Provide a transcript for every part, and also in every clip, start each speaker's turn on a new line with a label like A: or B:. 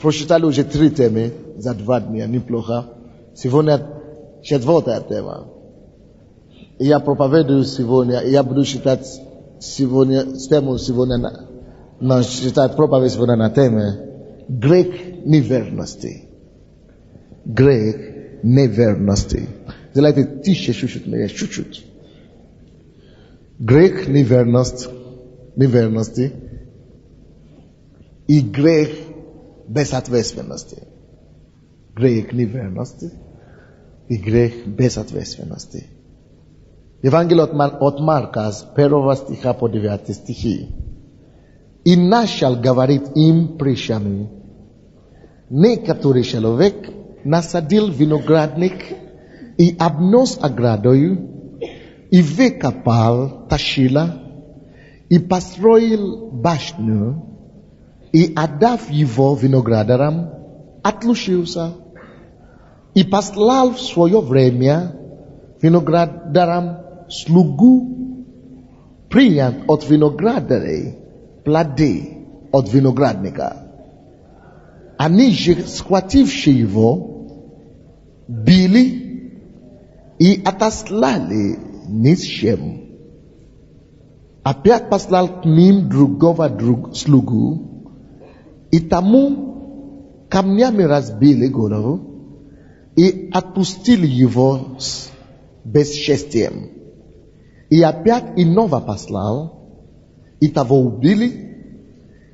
A: Прочитали уже 3 темы за 2 дня, неплохо. Сегодня 4-я тема. И я проповедую сегодня, и я буду читать тему сегодня, читать проповедь сегодня на теме грех неверности. Грех неверности. Сделайте тише чуть-чуть. Грех неверности и грех безответственности. Грех неверности и грех безответственности. Евангелие от Марка с 1 стиха по 9 стихи. И начал говорить им притчами. Некоторый человек насадил виноградник и обнес оградою, и выкопал тащила, и построил башню, и, отдав его виноградарам, отлучился, и послал в свое время виноградарам слугу принять от виноградарей плоды от виноградника. Они же, схвативши его, били и отослали ни с чем. Опять послал к ним другого слугу, и тому камнями разбили голову и отпустили его с бесчестием. И опять иного послал, и того убили,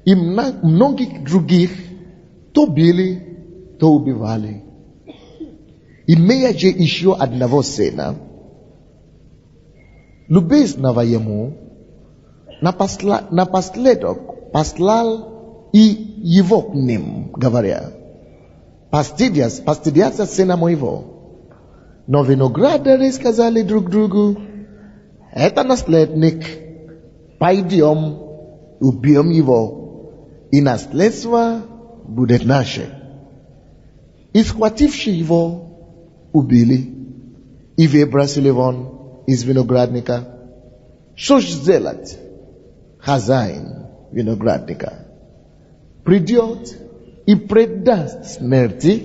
A: и многих других то били, то убивали. Имея же еще одного сына, любезного ему, напоследок послал и его к ним, говоря: постыдятся сына моего. Но виноградари сказали друг другу: это наследник, пойдем, убьем его, и наследство будет наше. И схвативши его, убили, и выбросили вон из виноградника. Что ж сделать хозяин виноградника? Придет и предаст смерти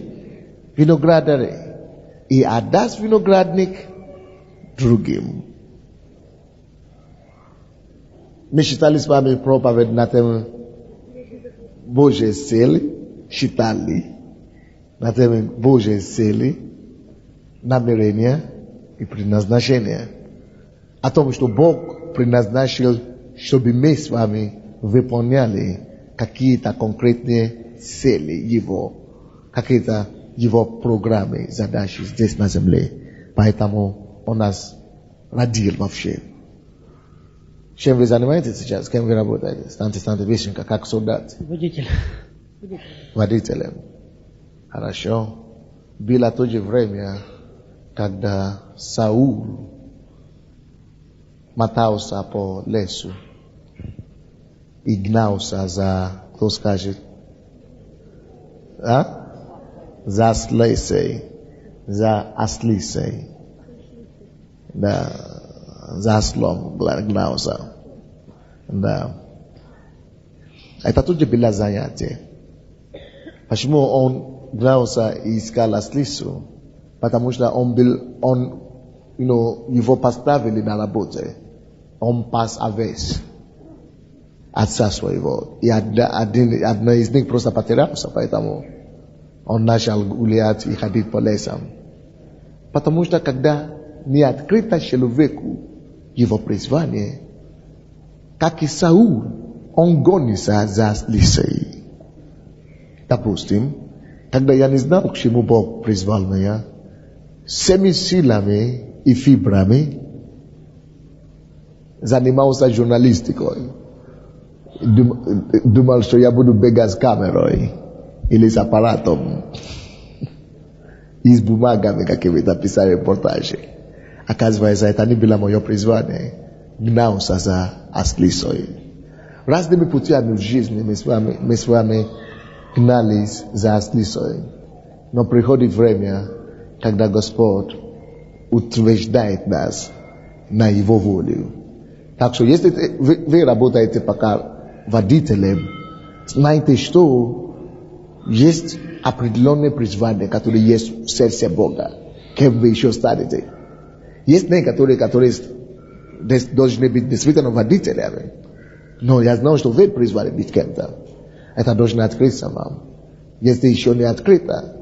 A: виноградарей, и отдаст виноградник другим. Мы читали с вами проповедь на тему Божьей цели, читали на тему Божьей цели, намерения и предназначения. О том, что Бог предназначил, чтобы мы с вами выполняли какие-то конкретные цели Его, какие-то Его программы, задачи здесь на земле. Поэтому Он нас родил вообще. Чем вы занимаетесь сейчас? Кем вы работаете? Станьте вишенка, как солдат. Водителем. Хорошо. Было то же время, когда Саул мотался по лесу и гнался за, кто скажет, за ослицей. Да, за ослом гнался. Да. Это тоже было занятие. Почему он гнался и искал ослицу? Потому что его поставили на работе. Он пас овец отца своего. И одна из них просто потерялся, поэтому он начал гулять и ходить по лесам. Потому что когда не открыто человеку его призвание, как и Саул, он гонится за ослицей. Допустим, когда я не знал, к чему Бог призвал меня, всеми силами и фибрами занимался журналистикой. Думал, что я буду бегать с камерой или с аппаратом и с бумагами какими-то писать репортажи. Оказывается, это не было мое призвание. Гнался за ослицей. Разными путями в жизни мы с вами гнались за ослицей. Но приходит время, когда Господь утверждает нас на Его волю. Так что, если вы работаете пока водителем, знайте, что Jest определенные призвания, которые есть в сердце Бога, кем вы еще станете. Есть некоторые, которые должны быть действительно водителями. Но я знаю, что вы призвали быть кем-то. Это должно открыться вам. Если еще не открыто,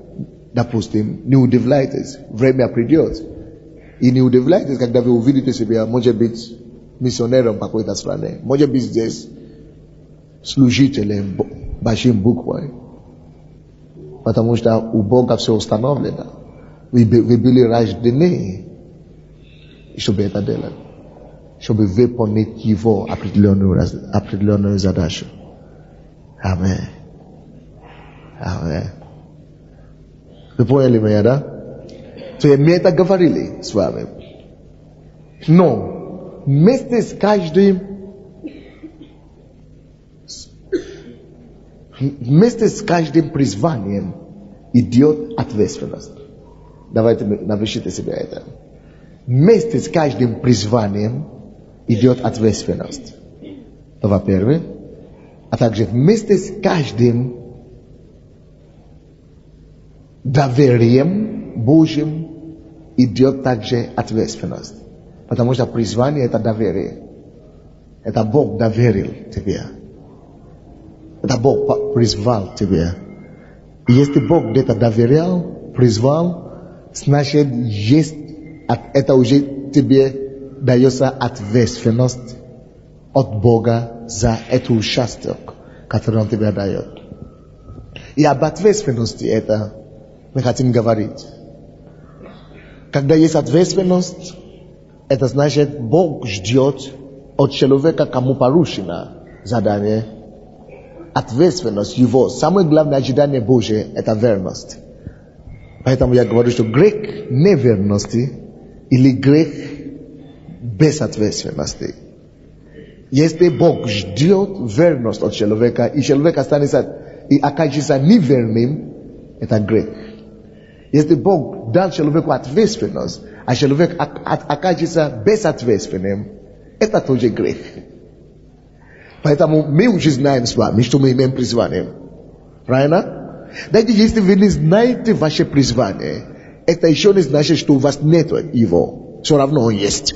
A: допустим, не удивляйтесь, время придет. И не удивляйтесь, когда вы увидите себя, может быть, миссионером по какой-то стране, может быть, здесь служителем большим буквой. Потому что у Бога все установлено. Вы были рождены, чтобы это делать. Чтобы выполнить Его определенную задачу. Аминь. Аминь. Вы поняли меня, да? То мы это говорили с вами. Но вместе с каждым призванием идет ответственность. Давайте напишите себе это. Вместе с каждым призванием идет ответственность. Это во-первых. А также вместе с каждым доверием Божьим идет также ответственность. Потому что призвание — это доверие. Это Бог доверил тебе. Это Бог призвал тебя. И если Бог где-то доверял, призвал, значит, есть, это уже тебе дается ответственность от Бога за этот участок, который Он тебе дает. И об ответственности это мы хотим говорить. Когда есть ответственность, это значит, Бог ждет от человека, кому поручено задание, ответственность его. Самое главное ожидание Божие — это верность. Поэтому я говорю, что грех неверности или грех без ответственности. Если Бог ждет верность от человека, и человек останется и окажется неверным, это грех. Если Бог дал человеку ответственность, а человек окажется безответственным, это тоже грех. Поэтому мы уже знаем с вами, что мы имеем призвание. Правильно? Даже если вы не знаете ваше призвание, это еще не значит, что у вас нет его. Все равно он есть.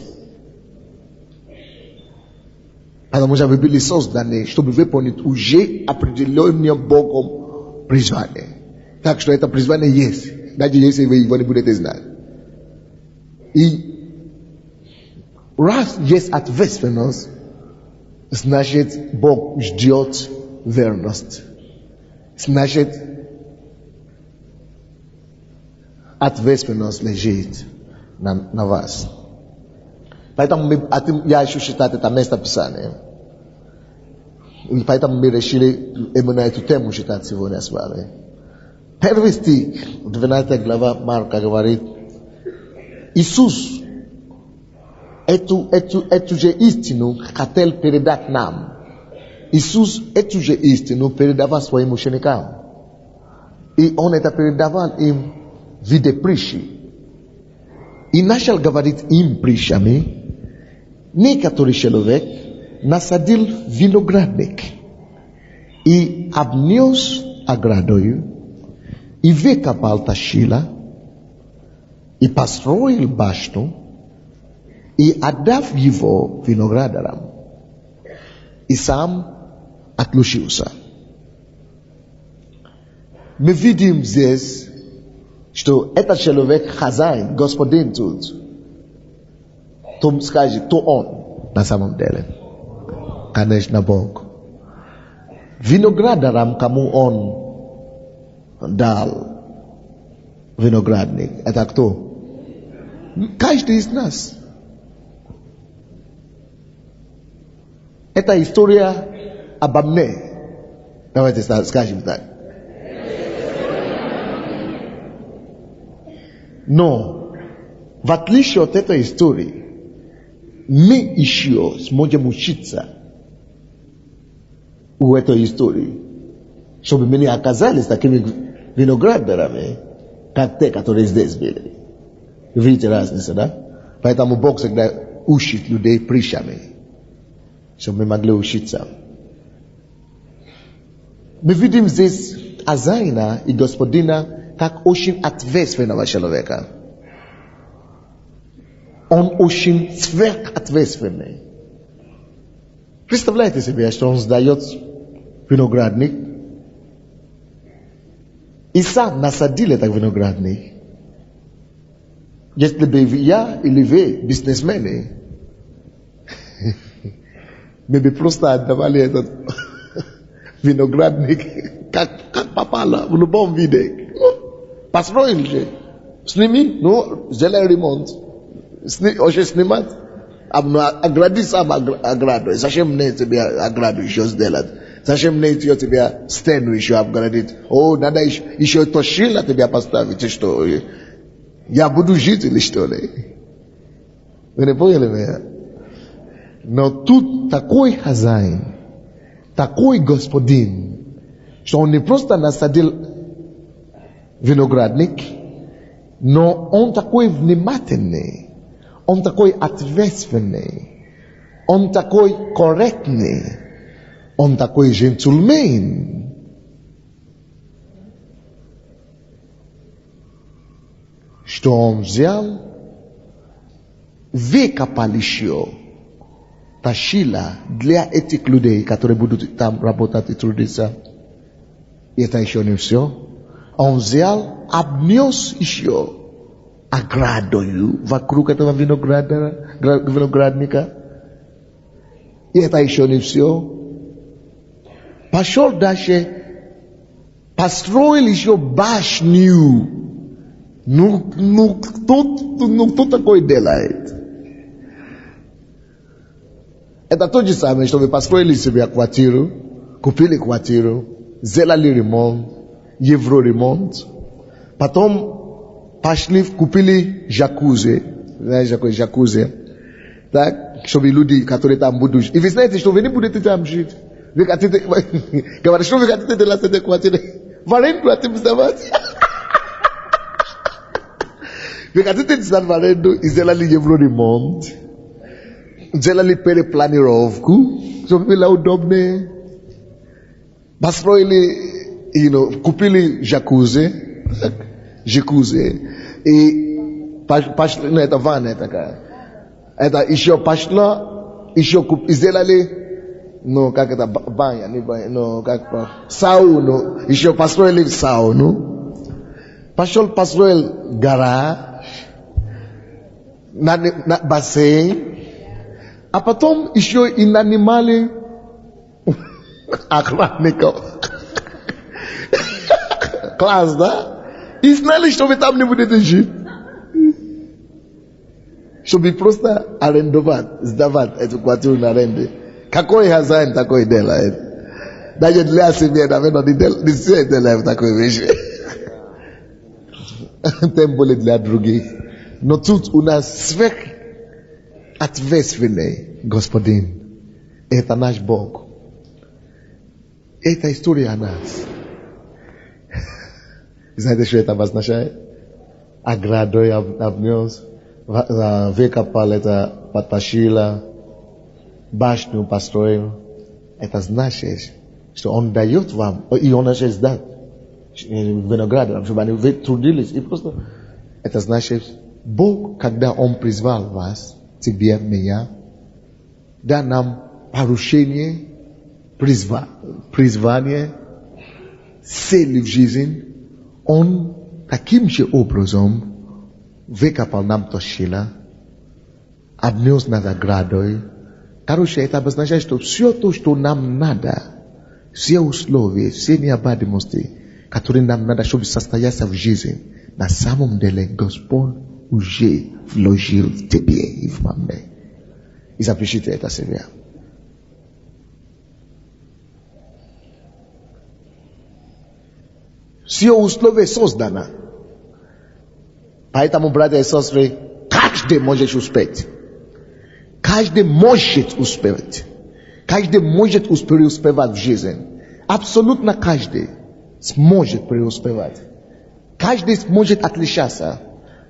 A: Потому что вы были созданы, чтобы выполнить уже определенное Богом призвание. Так что это призвание есть. Даже если вы его не будете знать. И раз есть ответственность, значит, Бог ждет верность. Значит, ответственность лежит на вас. Поэтому я хочу читать это место Писания. И поэтому мы решили именно эту тему читать сегодня с вами. Первый стих, 12 глава Марка говорит, Иисус эту же истину хотел передать нам. Иисус эту же истину передавал своим ученикам. И Он это передавал им в виде притчи. И начал говорить им притчами. Некоторый человек насадил виноградник и обнес оградою, и выкопал тащила, и построил башню, и отдав его виноградарам, и сам отлучился. Мы видим здесь, что этот человек хозяин, господин тут. То скажет, кто он на самом деле? Конечно, Бог. Виноградарам, кому он дал виноградник, это кто? Каждый из нас. Это история обо мне. Давайте скажем так. Но, в отличие от этой истории, мы еще сможем учиться у этой истории, чтобы мы не оказались такими виноградарами, как те, которые здесь были. Видите разницу, да? Поэтому Бог всегда учит людей притчами, чтобы мы могли учиться. Мы видим здесь a zaina i gospodina tak очень ответственного человека. Он очень сверхответственный. Представляете себе, что он сдает виноградник и сам насадил этот виноградник. Если бы я или вы, бизнесмены, мы бы просто отдавали этот виноградник, как попало, в любом виде. Построили же. Сними, сделай ремонт. Уже снимать. Огради сам ограду. Зачем мне тебе ограду еще сделать? Зачем мне тебе стену еще обградить? Надо еще тошила тебя поставить. И что? Я буду жить или что ли? Вы не поняли меня? Но тут такой хозяин, такой господин, что он не просто насадил виноградник, но он такой внимательный, он такой ответственный, он такой корректный, он такой джентльмен. Что он взял, выкопал еще, тащила для этих людей, которые будут там работать и трудиться. И это еще не все. Он взял, обнес еще оградою вокруг этого виноградника. И это еще не все. Пошел дальше, построил еще башню. Кто такое делает? Это то же самое, что вы построили себе квартиру, купили квартиру, сделали ремонт, евроремонт, потом пошли, купили джакузи, знаете, какое джакузи, так, чтобы люди, которые там будут жить. И вы знаете, что вы не будете там жить. Вы хотите, говорят, что вы хотите делать с этой квартирой? В аренду хотим сдавать. Вы хотите сдать в аренду и сделали евроремонт, сделали перепланировку, чтобы было удобно. Построили, купили джакузи, и пошли, это ванная такая. Это еще пошло, еще сделали, как это, баня, не баня, как сауну, еще построили сауну. Построил гараж, на бассейн, а потом еще и нанимали охранников. Класс, да? И знали, что вы там не будете жить. Чтобы просто арендовать, сдавать эту квартиру на аренду. Какой хозяин такой делает? Даже для себя, наверное, не все делают такой вещи. Тем более для других. Но тут у нас сверхответственный господин. Это наш Бог. Это история о нас. Знаете, что это обозначает? Оградой обнес, выкопал это, потащила, башню построил. Это значит, что Он дает вам, и Он начал сдать виноград, чтобы они трудились. И просто это значит, Бог, когда Он призвал вас, тебе, меня, дал нам поручение, призвание, цель в жизнь. Он таким же образом выкопал нам тощила, обнес над оградой. Короче, это обозначает, что все то, что нам надо, все условия, все необходимости, которые нам надо, чтобы состояться в жизни, на самом деле Господь уже вложил в тебе и в мне. И запишите это себе. Все условия созданы. Поэтому, братья и сестры, каждый может успеть. Каждый может успеть. Каждый может преуспевать в жизни. Абсолютно каждый сможет преуспевать. Каждый сможет отличаться.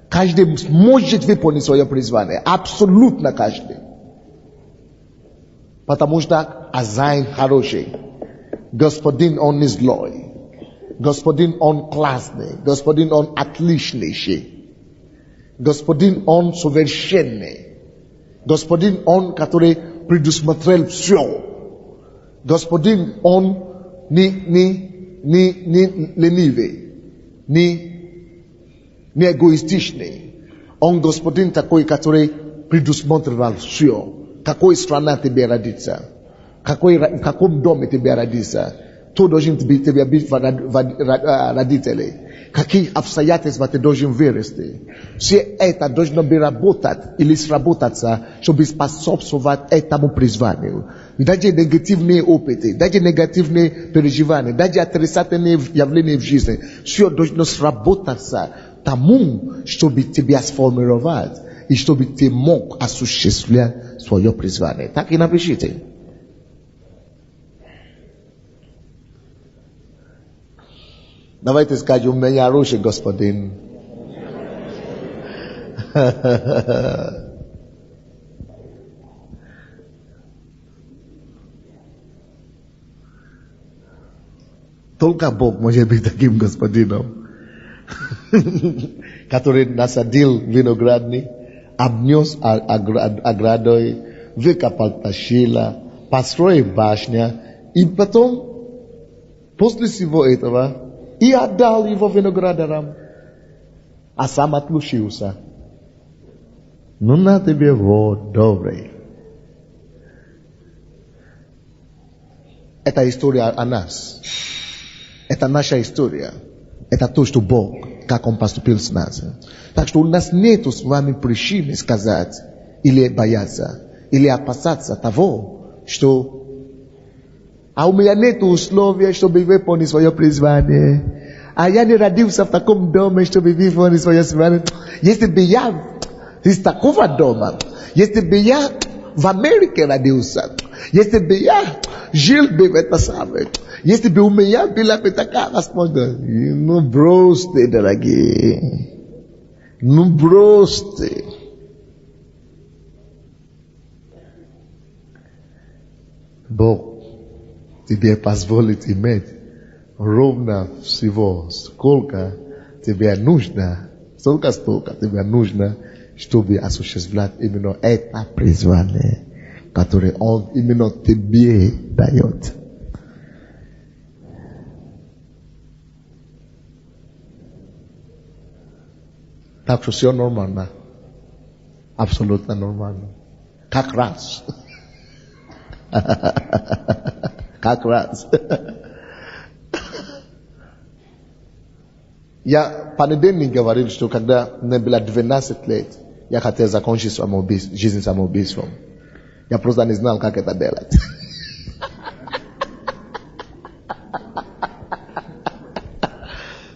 A: Каждый сможет выполнить свое призвание. Абсолютно каждый. Потому что хозяин хороший. Господин, он не злой. Господин, Он классный. Господин, Он отличнейший. Господин, Он совершенный. Господин, Он, который предусмотрел все. Господин, Он не ленивый, не эгоистичный. Он Господин такой, который предусмотрел все. Какой страна тебе родится? В каком доме тебе родится? Кто должен быть родители? Какие обстоятельства ты должен вырасти? Все это должно бы работать или сработаться, чтобы способствовать этому призванию. Даже негативные опыты, даже негативные переживания, даже отрицательные явления в жизни, все должно сработаться тому, чтобы тебя сформировать и чтобы ты мог осуществлять свое призвание. Так и напишите. Давайте скажем, у меня хороший Господин. Только Бог может быть таким Господином, который насадил виноградник, обнес оградой, выкопал тащила, построил башню, и потом, после всего этого, и отдал его виноградарам, а сам отлучился. Ну на тебе вот добрый. Это история о нас. Это наша история. Это то, что Бог, как Он поступил с нас. Так что у нас нету с вами причины сказать, или бояться, или опасаться того, что а у меня нет условий, чтобы выполнить свое призвание. А я не родился в таком доме, чтобы выполнить свое призвание. Если бы я из такого дома, если бы я в Америке родился, если бы я жил бы в это самое, если бы у меня была бы такая возможность. Ну бросьте, дорогие. Ну бросьте. Бог тебе позволит иметь ровно всего, сколько тебе нужно, столько тебе нужно, чтобы осуществлять именно это призвание, которое Он именно тебе дает. Так что все нормально. Абсолютно нормально. Как раз. Как раз. Я понедельник говорил, что когда мне было 12 лет, я хотел закончить жизнь самоубийством. Я просто не знал, как это делать.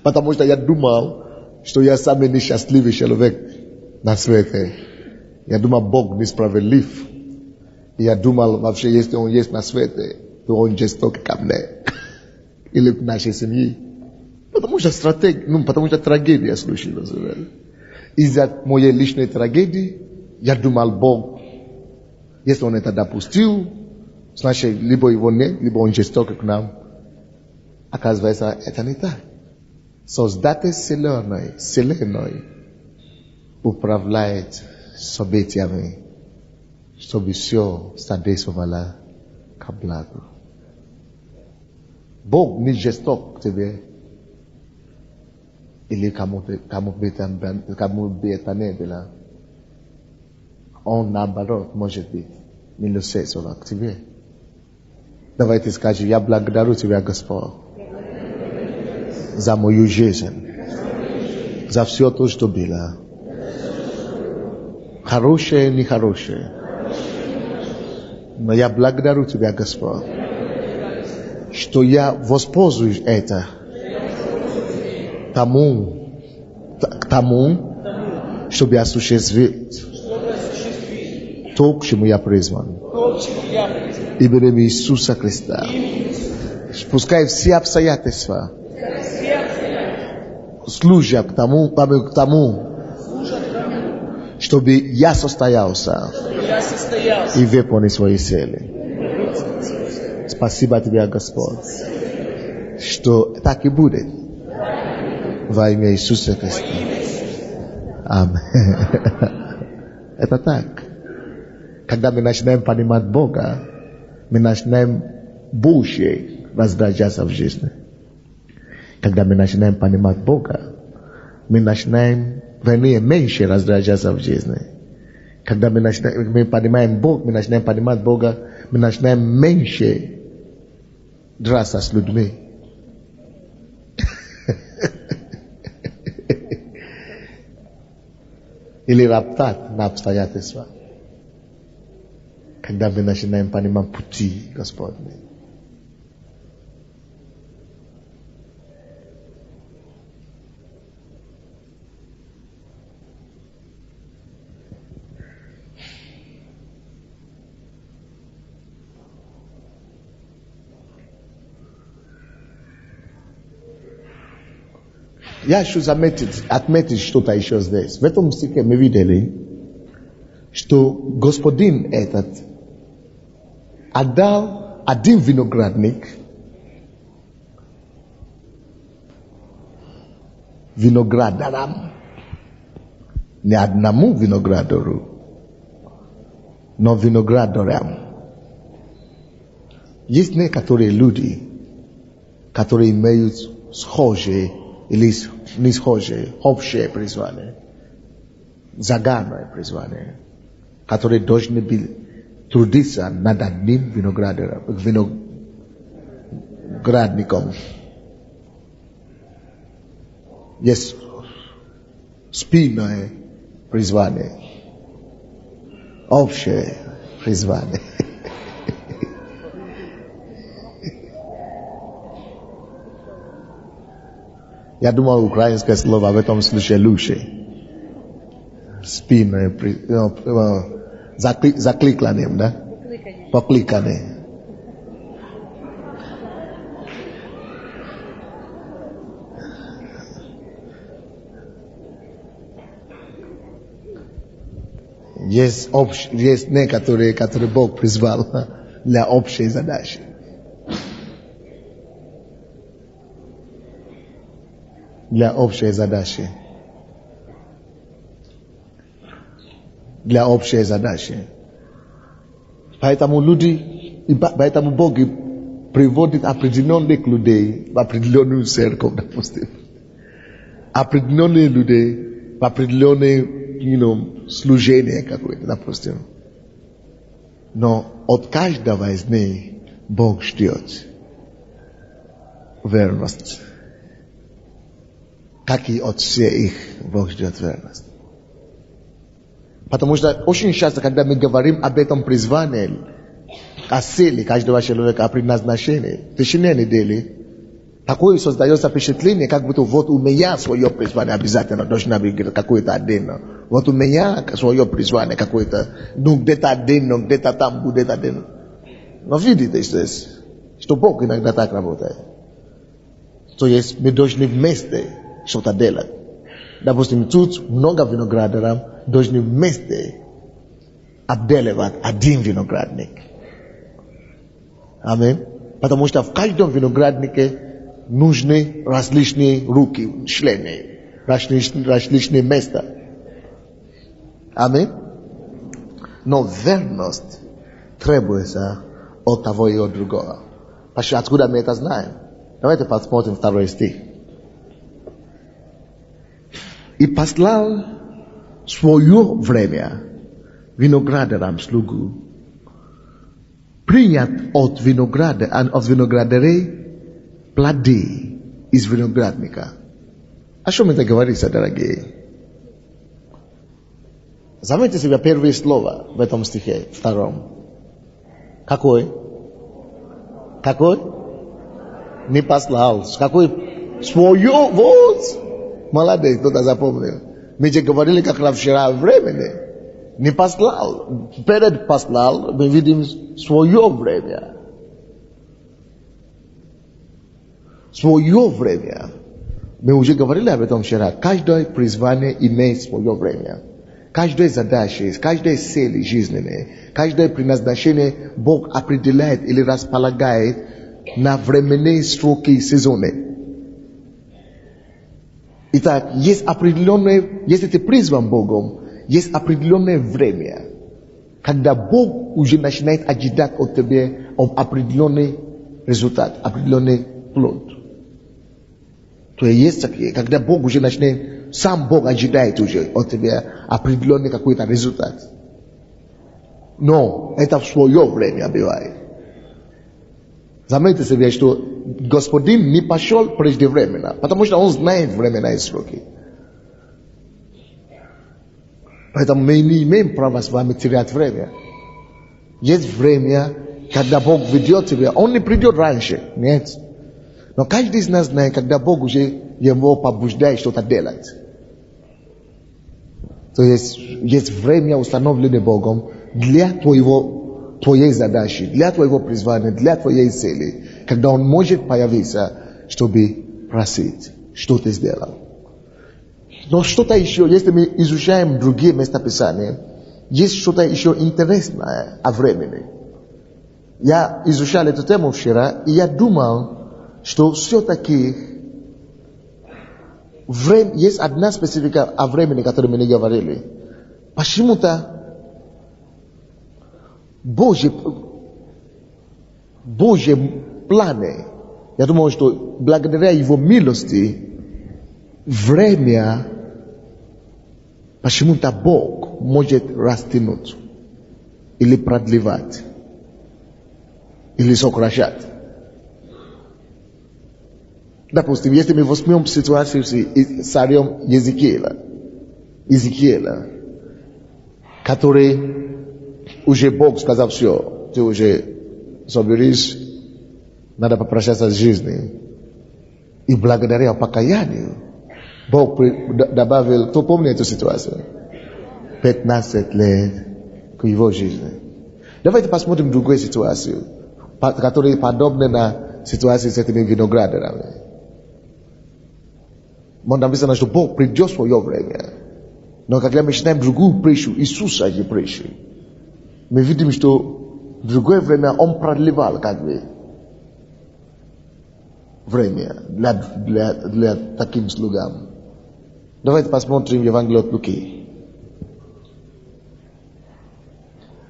A: Потому что я думал, что я самый несчастливый человек на свете. Я думал, Бог несправедлив. И я думал, вообще, если Он есть на свете, то Он жесток ко мне. Или к нашей семье. Потому что трагедия случилась. Из-за моей личной трагедии, я думал, Бог, если Он это допустил, значит, либо Его нет, либо Он жесток к нам. Оказывается, это не так. Создатель Вселенной управляет событиями, чтобы все содействовало ко благу. Бог не жесток к тебе, или кому бы это не было. Он, наоборот, может быть, милосерден к тебе. Давайте скажем, я благодарю Тебя, Господь, за мою жизнь, за все то, что было. Хорошее и нехорошее. Но я благодарю Тебя, Господь, что я воспользуюсь это тому, чтобы осуществить то, к чему я призван. Именем Иисуса Христа. Пускай все обстоятельства служат к тому, чтобы я состоялся и выполнил свои цели. Спасибо Тебе, Господь. что так и будет. Во имя Иисуса Христа. Аминь. Это так. Когда мы начинаем понимать Бога, мы начинаем больше раздражаться в жизни. Когда мы начинаем понимать Бога, мы начинаем, вернее, меньше раздражаться в жизни. Когда мы понимаем Бога, мы начинаем понимать Бога, мы начинаем меньше драться с людьми. Или роптать на обстоятельства. Когда мы начинаем понимать пути Господни. Я хочу отметить что-то еще здесь. В этом стихе мы видели, что Господин этот отдал один виноградник виноградарам, не одному виноградару, но виноградарам. Есть некоторые люди, которые имеют схожие или не схожие, общее призвание, заганное призвание, которые должны быть трудиться над одним виноградником. Есть спинное призвание, общее призвание. Я думаю, украинское слово в этом случае лучше. Спинное, закликанием, да? Покликание. Есть некоторые, которые Бог призвал для общей задачи. Для общей задачи. Для общей задачи. Поэтому Бог приводит определенных людей в определенную церковь, допустим. Определенные людей в определенное, служение какое-то, допустим. Но от каждого из них Бог ждет верность. Как и от всех их Бог ждет верность. Потому что очень часто, когда мы говорим об этом призвании, о силе каждого человека, о предназначении, в течение недели, такое создается впечатление, как будто вот у меня свое призвание обязательно должно быть какое-то отдельно. Вот у меня свое призвание какое-то, где-то отдельно, где-то там будет отдельно. Но видите здесь, что Бог иногда так работает. То есть мы должны вместе что-то делать. Допустим, тут много виноградаров должны вместе обделывать один виноградник. Аминь. Потому что в каждом винограднике нужны различные руки, члены, различные места. Аминь. Но верность требуется от того и от другого. Откуда мы это знаем? Давайте посмотрим 2 стих. И послал свое время виноградарам слугу, принят от виноградарей плоды из виноградника. О чем это говорится, дорогие? Заметьте себе первое слово в этом стихе, 2. Какой? Не послал. Какой? Свое, вот. Молодец, кто-то запомнил. Мы же говорили как раз вчера времени. Не послал. Перед послал, мы видим свое время. Свое время. Мы уже говорили об этом вчера. Каждое призвание имеет свое время. Каждая задача, каждая цель жизненная, каждое предназначение Бог определяет или располагает na vremene stroke sezone. Ita jest определенное, если ты призван Богом, есть определенное время, когда Бог уже начинает ожидать от тебя определенный результат, определенный плод. То есть такие, когда Бог уже начинает, сам Бог ожидает уже от тебя определенный какой-то результат. Но это в свое время бывает. Заметьте себе, что Господин не пошел преждевременно, потому что Он знает времена и сроки. Поэтому мы не имеем права с вами терять время. Есть время, когда Бог ведет тебя. Он не придет раньше, нет. Но каждый из нас знает, когда Бог уже его побуждает что-то делать. То есть время, установленное Богом для твоей задачи, для твоего призвания, для твоей цели, когда Он может появиться, чтобы просить, что ты сделал. Но что-то еще, если мы изучаем другие местописания, есть что-то еще интересное о времени. Я изучал эту тему вчера, и я думал, что все-таки есть одна специфика о времени, о которой мы не говорили. Почему-то Божьи планы, я думаю, что благодаря Его милости, время почему-то Бог может растянуть, или продлевать, или сокращать. Допустим, если мы возьмем ситуацию с царем Иезекииля, который уже Бог сказал: все, ты уже соберись, надо попрощаться с жизнью. И благодаря покаянию Бог добавил, кто помнит эту ситуацию? 15 лет к его жизни. Давайте посмотрим другую ситуацию, которая подобна на ситуации с этими виноградарями. Написано, что Бог придет в свое время. Но когда мы читаем другую притчу, Иисуса и притчу, мы видим, что в другое время Он продлевал как бы время для таким слугам. Давайте посмотрим Евангелие от Луки.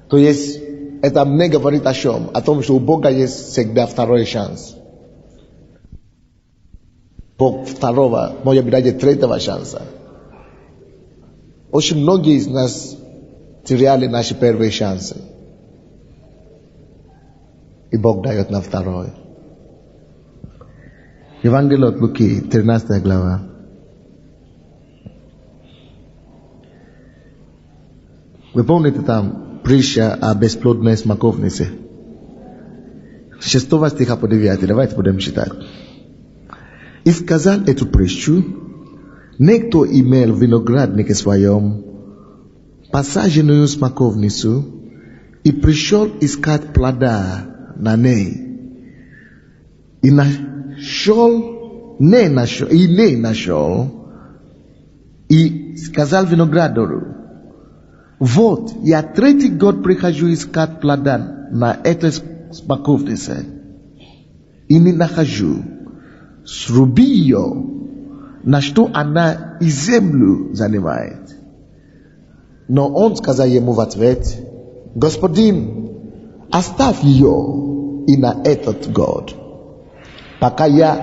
A: То есть, это мне говорит о чем? О том, что у Бога есть всегда второй шанс. Бог второго, может быть, даже третьего шанса. Очень многие из нас теряли наши первые шансы. И Бог дает нам второй. Евангелие от Луки, 13 глава. Вы помните там притча о бесплодной смоковнице? 6 стиха по 9. Давайте будем читать. И сказал эту притчу: некто имел в винограднике своем посаженную смоковницу и пришел искать плода на ней. И не нашел, и сказал виноградарю: вот, я третий год прихожу искать плода на этой смоковнице, и не нахожу. Сруби ее, на что она и землю занимает. Но он сказал ему в ответ: господин, оставь ее и на этот год, пока я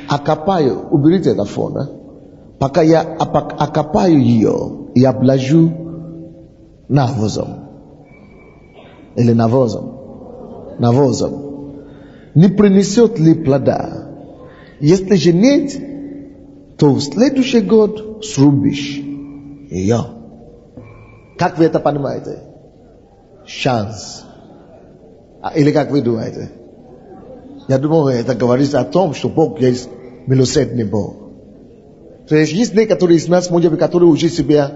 A: окопаю, уберите это фон, пока я окопаю ее и обложу навозом. Или навозом. Не принесет ли плода? Если же нет, то в следующий год срубишь ее. Как вы это понимаете? Шанс. Или как вы думаете? Я думаю, это говорится о том, что Бог есть милосердный Бог. То есть некоторые из нас, может быть, которые уже себя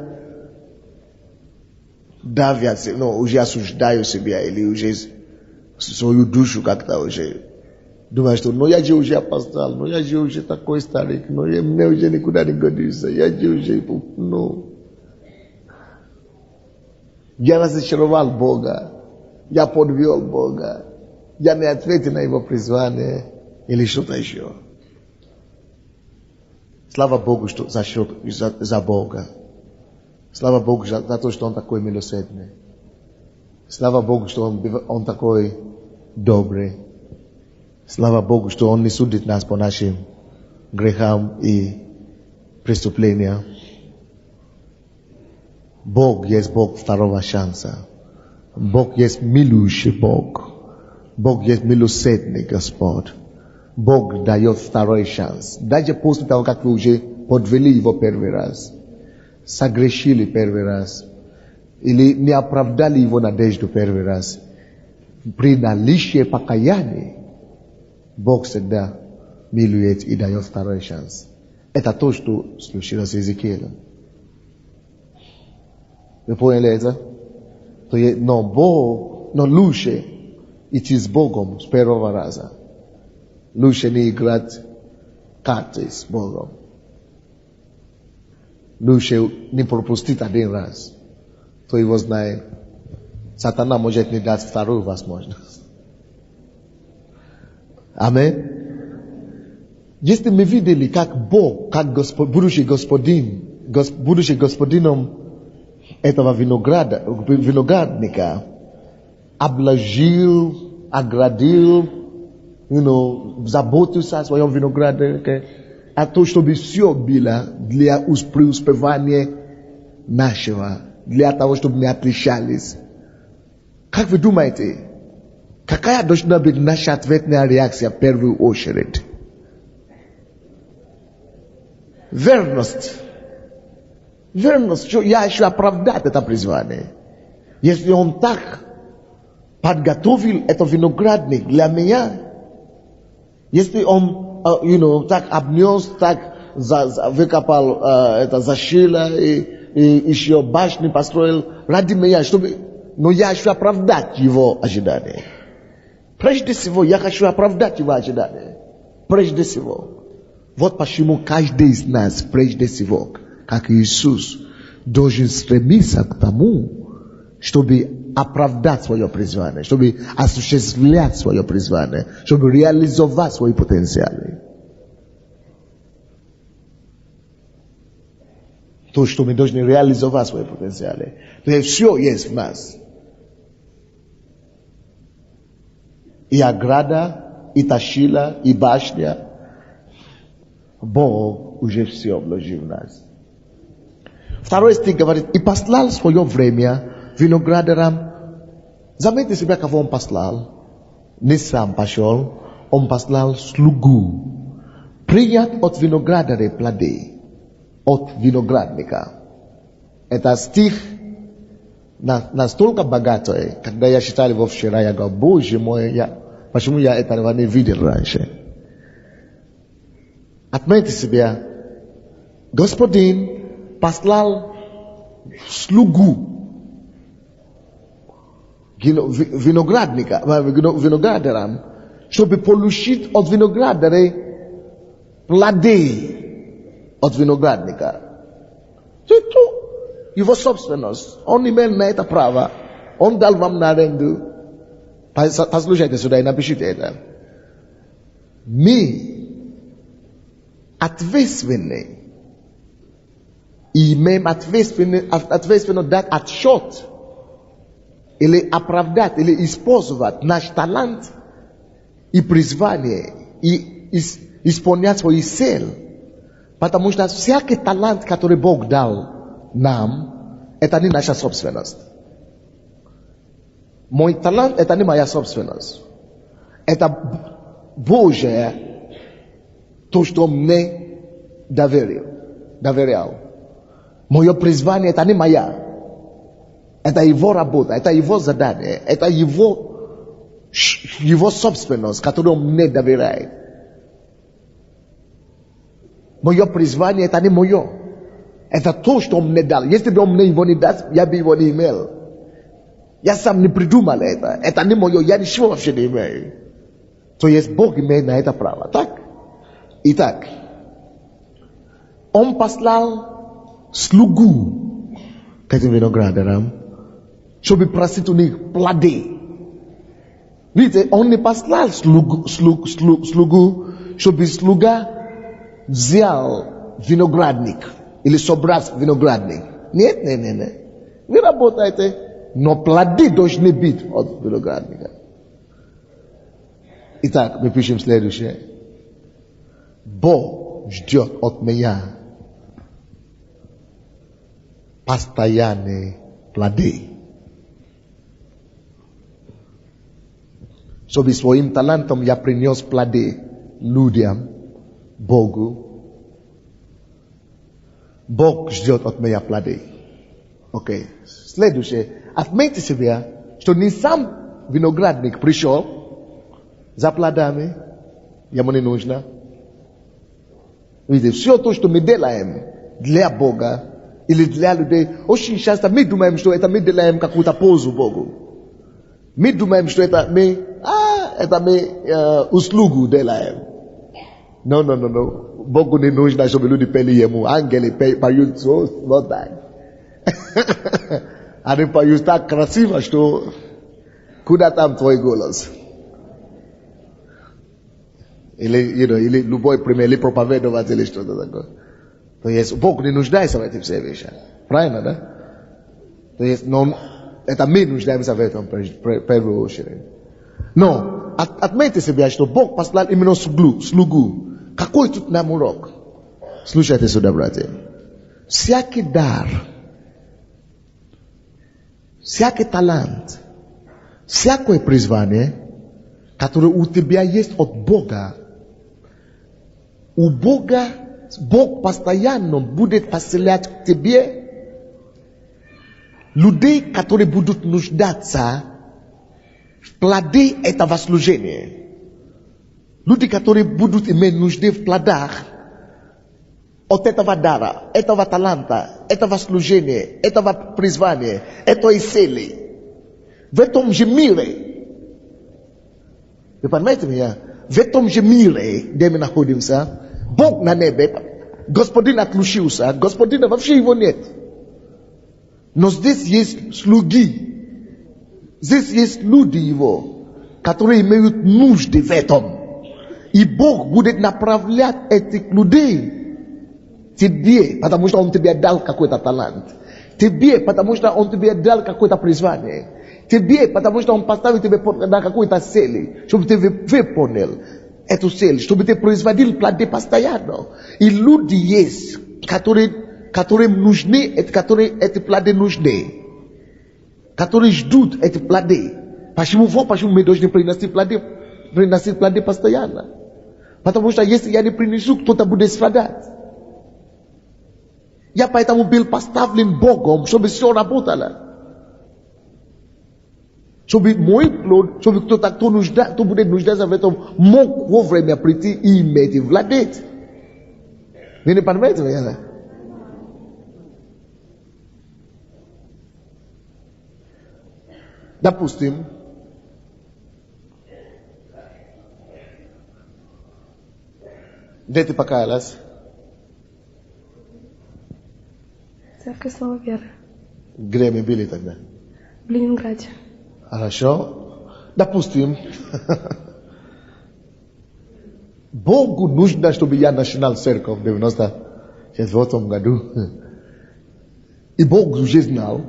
A: давят, уже осуждают себя, или уже свою душу как-то уже думают, что я же уже опоздал, я же уже такой старик, мне уже никуда не годится, я же уже, я разочаровал Бога, я подвел Бога. Я не ответил на его призвание или что-то еще. Слава Богу, что за Бога. Слава Богу за то, что Он такой милосердный. Слава Богу, что Он такой добрый. Слава Богу, что Он не судит нас по нашим грехам и преступлениям. Бог есть Бог второго шанса. Бог есть милующий Бог. Бог есть милосердный Господь. Бог дает второй шанс. Даже после того, как вы уже подвели Его первый раз, согрешили первый раз, или не оправдали Его надежду первый раз, при наличии покаяния, Бог всегда милует и дает второй шанс. Это то, что случилось с Иезекиилем. Вы поняли это? Но лучше идти с Богом с первого раза. Лучше не играть карты с Богом. Лучше не пропустить один раз. Кто его знает, Сатана может не дать вторую возможность. Аминь. Если мы видели, как Бог, как будущий господином этого виноградника, обложил, оградил, заботился о своем винограднике, а то, чтобы все было для преуспевания нашего, для того, чтобы мы отличались. Как вы думаете, какая должна быть наша ответная реакция в первую очередь? Верность. Верность, что я еще оправдать это призвание. Если Он так подготовил этот виноградник для меня, если Он, так обнес, так выкопал это защила и еще башни построил ради меня, но я хочу оправдать Его ожидания. Прежде всего, я хочу оправдать Его ожидания. Прежде всего. Вот почему каждый из нас, прежде всего, как Иисус, должен стремиться к тому, чтобы оправдать свое призвание, чтобы осуществлять свое призвание, чтобы реализовать свои потенциалы. То, что мы должны реализовать свои потенциалы. То есть все есть в нас. И ограда, и тащила, и башня. Бог уже все вложил в нас. Второй стих говорит, и послал в свое время виноградарям. Заметьте себя, кого Он послал. Не сам пошел, Он послал слугу. Принят от виноградаря плоды. От виноградника. Это стих настолько богатой, когда я читал его вчера, я говорю, Боже мой, почему я этого не видел раньше? Отметьте себя, Господин послал слугу виноградарям, чтобы получить от виноградаря плоды от виноградника. Это его собственность. Он имел на это право. Он дал вам на аренду. Послушайте сюда и напишите это. Мы ответственны. И имеем ответственность дать отчет или оправдать, или использовать наш талант и призвание, и исполнять свои цели. Потому что всякий талант, который Бог дал нам, это не наша собственность. Мой талант, это не моя собственность. Это Божье, то, что мне доверял. Мое призвание, это не моя. Это Его работа, это Его задание, это Его собственность, которую Он мне доверяет. Мое призвание, это не мое. Это то, что Он мне дал. Если бы Он мне его не даст, я бы его не имел. Я сам не придумал это. Это не мое, я ничего вообще не имею. То есть Бог имеет на это право. Так? Итак, Он послал слугу к этим виноградарям, чтобы просить у них плоды. Vidite, on ne pas là slugu, чтобы sluga взял виноградник или собрать виноградник. Нет. Вы работаете, но плоды должны быть от виноградника. Итак, мы пишем следующее. Бог ждет от меня постоянные плоды. Чтобы своим талантом я принес плоды людям, Богу. Бог ждет от меня плоды. Окей. Следующее. Отметьте себе, что не сам виноградник пришел за плодами. Ему не нужно. Видите, все то, что мы делаем для Бога или для людей, очень часто мы думаем, что это мы делаем какую-то пользу Богу. Мы думаем, что это мы услугу делаем. No. Богу не нужно, чтобы люди пели ему. Ангелы поют вот так. Они поют так красиво, что куда там твой голос? Или любой пример, или проповедовать, или что-то такое. То есть Бог не нуждается в этих всех вещах. Правильно, да? То есть, но это мы нуждаемся в этом в первую очередь. Но отметьте себе, что Бог послал именно слугу. Какой тут нам урок? Слушайте сюда, братья. Всякий дар, всякий талант, всякое призвание, которое у тебя есть от Бога, у Бога, Бог постоянно будет поселять к тебе людей, которые будут нуждаться в плоды этого служения. Люди, которые будут иметь нужды в плодах от этого дара, этого таланта, этого служения, этого призвания, этой цели. В этом же мире. Вы понимаете меня? В этом же мире, где мы находимся, Бог на небе, Господин отключился, Господина вообще его нет. Но здесь есть слуги, здесь есть люди его, которые имеют нужды в этом. И Бог будет направлять этих людей тебе, потому что Он тебе дал какой-то талант. Тебе, потому что Он тебе дал какое-то призвание. Тебе, потому что Он поставил тебе на какой-то цели, чтобы ты выполнил эту цель, чтобы ты производил плоды постоянно. И люди есть, которым нужны, которые эти плоды нужны, которые ждут эти плоды. Почему мы должны приносить плоды постоянно? Потому что если я не принесу, кто-то будет страдать. Я поэтому был поставлен Богом, чтобы все работало. Чтобы мой плод, чтобы кто будет нуждаться в этом, мог вовремя прийти и иметь и владеть. Вы не понимаете меня? Допустим, где ты покаялась?
B: Церковь Слова Веры.
A: Где мы были тогда?
B: В Ленинграде.
A: Хорошо. Допустим, Богу нужно, чтобы я начинал церковь в 94 году. И Бог уже знал,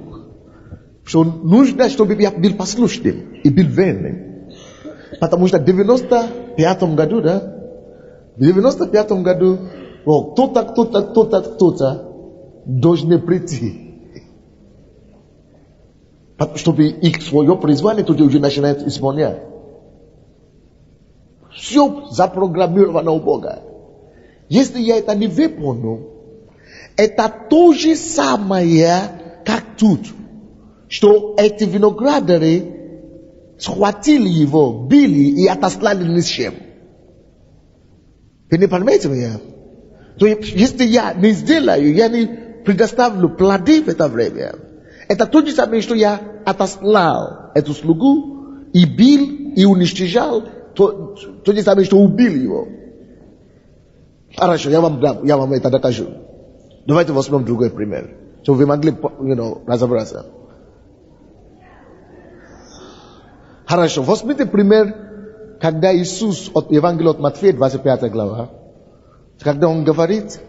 A: что нужно, чтобы я был послушным и был верным. Потому что в 95 году, да? В 95 году кто-то должны прийти. Чтобы их свое призвание тут уже начинает исполнять. Все запрограммировано у Бога. Если я это не выполню, это то же самое, как тут. Что эти виноградари схватили его, били и отослали ни с чем. Вы не понимаете меня? То есть, если я не сделаю, я не предоставлю плоды в это время, это то же самое, что я отослал эту слугу и бил, и уничтожал, то же самое, что убил его. Хорошо, я вам это докажу. Давайте возьмем другой пример, чтобы вы могли разобраться. Хорошо. Возьмите пример, когда Иисус от Евангелия от Матфея, 25 глава, когда Он говорит,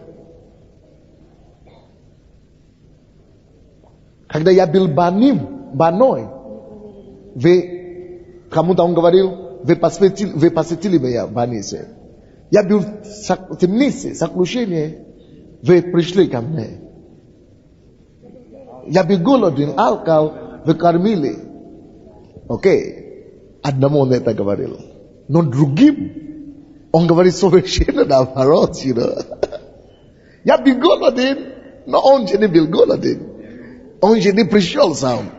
A: когда я был больной, вы, кому-то Он говорил, вы посетили меня в больнице. Я был в темнице, заключении, вы пришли ко мне. Я был голоден, алкал, вы кормили. Окей. Одному Он это говорил. Но другим, Он говорит совершенно наоборот, you know. Я был голоден, но он же не был голоден. Он же не пришел сам.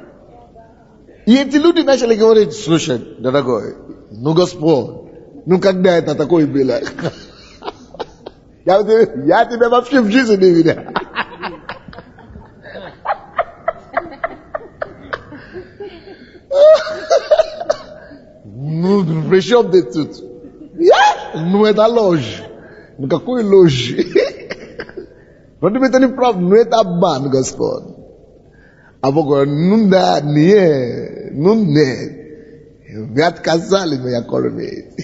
A: И эти люди начали говорить, слушай, дорогой, ну Господь, ну когда это такое было? Я тебя вообще в жизни не видел. Ну, при чем ты тут? Ну, это ложь. Ну, какой ложь? Вот это не правда, ну, это обман, Господь. А Бог говорит, ну, да, нет, ну, нет. Вы отказали меня кормить.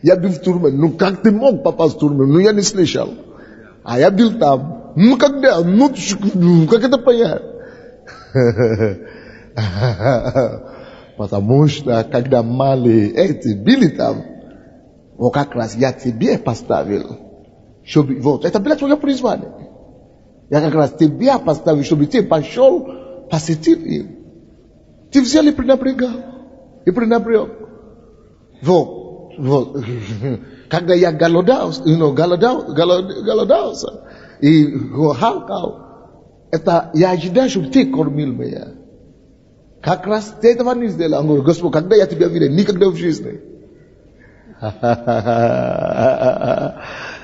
A: Я был в тюрьме. Ну, как ты мог попасть в тюрьму? Ну, я не слышал. А я был там. Ну, когда? Ну, как это понять? Потому что, когда мали эти были там, вот как раз я тебе поставил, чтобы, вот, это было твое призвание. Я как раз тебя поставил, чтобы ты пошел, посетил их. Ты взял и пренебрегал. И пренебрег. Вот. Когда я голодался, и халкал, это я ожидаю, чтобы ты кормил меня. Как раз ты этого не сделал. Он говорит, Господь, когда я тебя видел, никогда в жизни.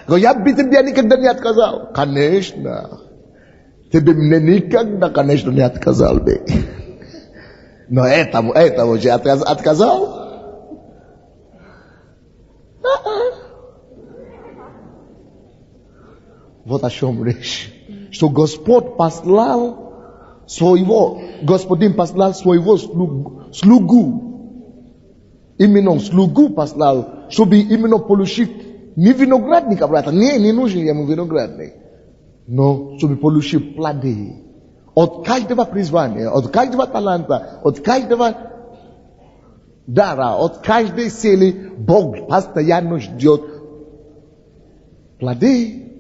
A: Я бы тебе никогда не отказал. Конечно. Тебе мне никогда, конечно, не отказал бы. Но этому же отказал. Вот о чем речь. Что Господь послал Господин послал своего слугу. Именно слугу послал, чтобы именно получить не виноградника, брата, не нужен ему виноградник, но чтобы получить плоды от каждого призвания, от каждого таланта, от каждого дара, от каждой силы. Бог постоянно ждет плоды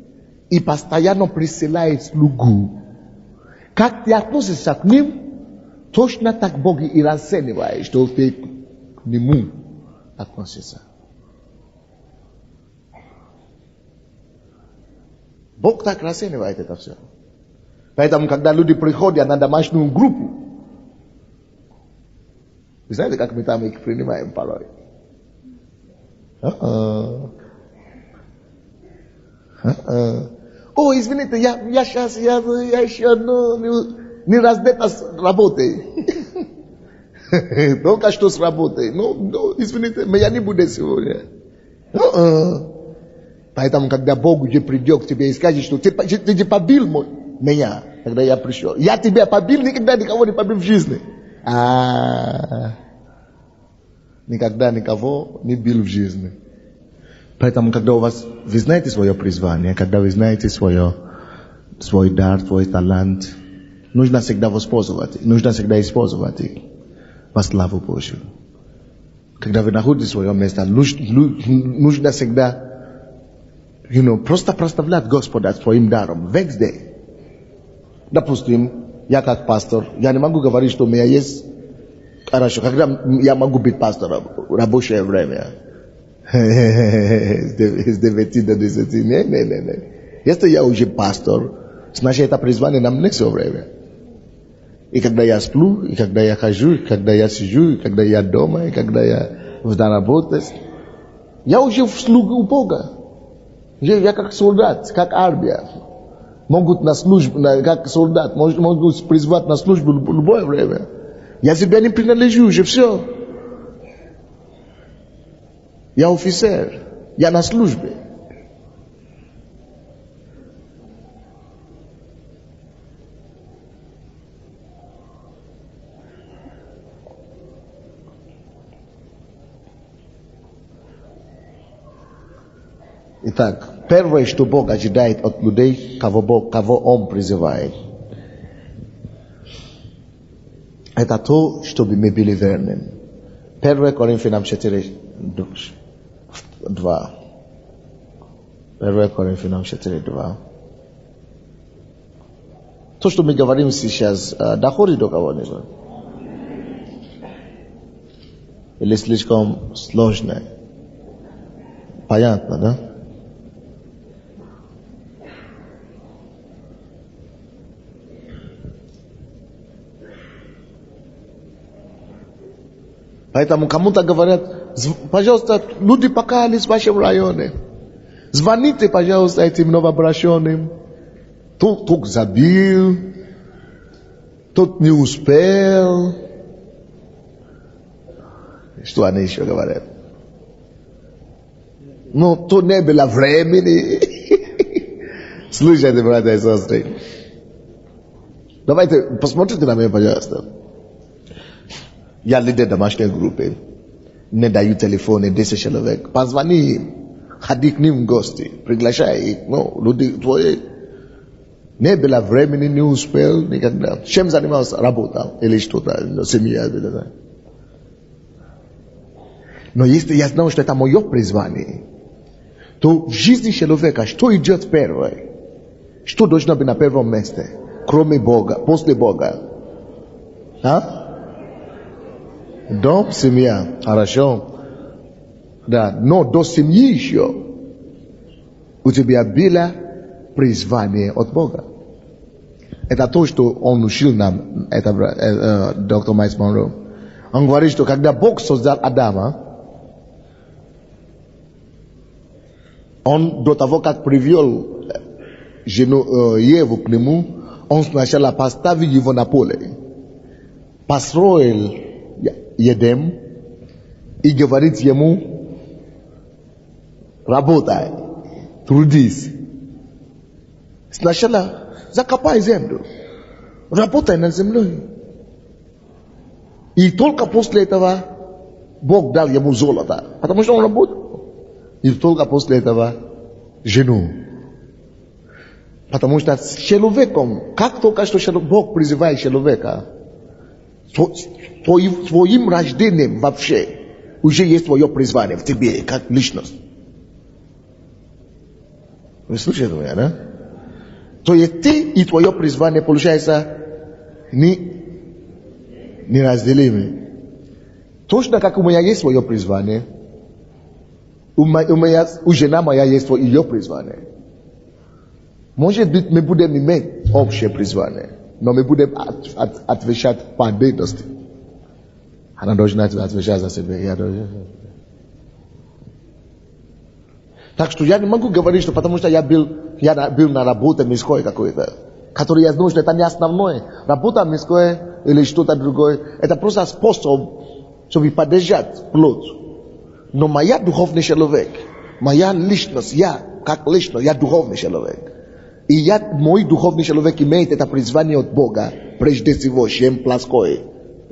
A: и постоянно присылает слугу. Как ты относишься к ним, точно так Бог и расценивает, что ты к нему относишься. Бог так расценивает это все. Поэтому, когда люди приходят на домашнюю группу, вы знаете, как мы там их принимаем порой? О, извините, я еще не раздета с работой. Только что с работой. Ну, извините, я не буду сегодня. Поэтому, когда Бог уже придет к тебе и скажет, что ты же побил меня, когда я пришел. Я тебя побил, никогда никого не побил в жизни. Никогда никого не бил в жизни. Поэтому, когда вы знаете свое призвание, когда вы знаете свой дар, свой талант, нужно всегда воспользоваться, нужно всегда использовать их во славу Божью. Когда вы находите свое место, нужно всегда просто прославлять Господа своим даром. Везде. Допустим, я как пастор, я не могу говорить, что у меня есть хорошо, когда я могу быть пастором в рабочее время. С 9 до 10. Не. Если я уже пастор, значит это призвание на мне все время. И когда я сплю, и когда я хожу, и когда я сижу, и когда я дома, и когда я на работе, я уже в слугу Бога. Я как солдат, как армия. Могут на службу, как солдат, могут призвать на службу в любое время. Я себя не принадлежу уже, все. Я офицер, я на службе. Итак, первое, что Бог ожидает от людей, кого Он призывает, это то, чтобы мы были верными. 1 Коринфянам 4:2. 1 Коринфянам 4:2. То, что мы говорим сейчас, доходит до кого-нибудь? Или слишком сложно? Понятно, да? Поэтому кому-то говорят, пожалуйста, люди покаялись в вашем районе. Звоните, пожалуйста, этим новообращенным. Тот забил, тот не успел. Что они еще говорят? Но то не было времени. Слушайте, братья и сестры. Давайте, посмотрите на меня, пожалуйста. Я лидер домашней группы. Не даю телефоны 10 человек. Позвони им. Ходи к ним в гости. Приглашай их. Ну, люди твои. Не было времени, не успел никогда. Чем занимался? Работал. Или что-то. Семья. Но если я знаю, что это мое призвание, то в жизни человека что идет первое? Что должно быть на первом месте? Кроме Бога, после Бога. А? Дом, семья. Хорошо. Да, но до семьи еще у тебя было призвание от Бога. Это то, что он учил нам, это доктор Майс Монро. Он говорит, что когда Бог создал Адама, он до того, как привел Еву к нему, он сначала поставил его на поле, построил Едем и говорит ему, работай, трудись. Сначала закопай землю, работай над землей. И только после этого Бог дал ему золото, потому что он работал. И только после этого жену. Потому что с человеком, как только что Бог призывает человека, твоим рождением вообще уже есть твое призвание в тебе, как личность. Вы слышите меня, да? То есть ты и твое призвание, получается, неразделимы. Точно как у меня есть свое призвание, у жена моя есть ее призвание. Может быть, мы будем иметь общее призвание, но мы будем отвечать по отдельности. Она должна отвечать за себя. Так что я не могу говорить, что потому что я был на работе мирской какой-то, который я знаю, что это не основное. Работа мирская или что-то другое, это просто способ, чтобы поддержать плод. Но моя духовный человек, моя личность, я как личность, я духовный человек. И мой духовный человек имеет это призвание от Бога, прежде всего, чем плоское.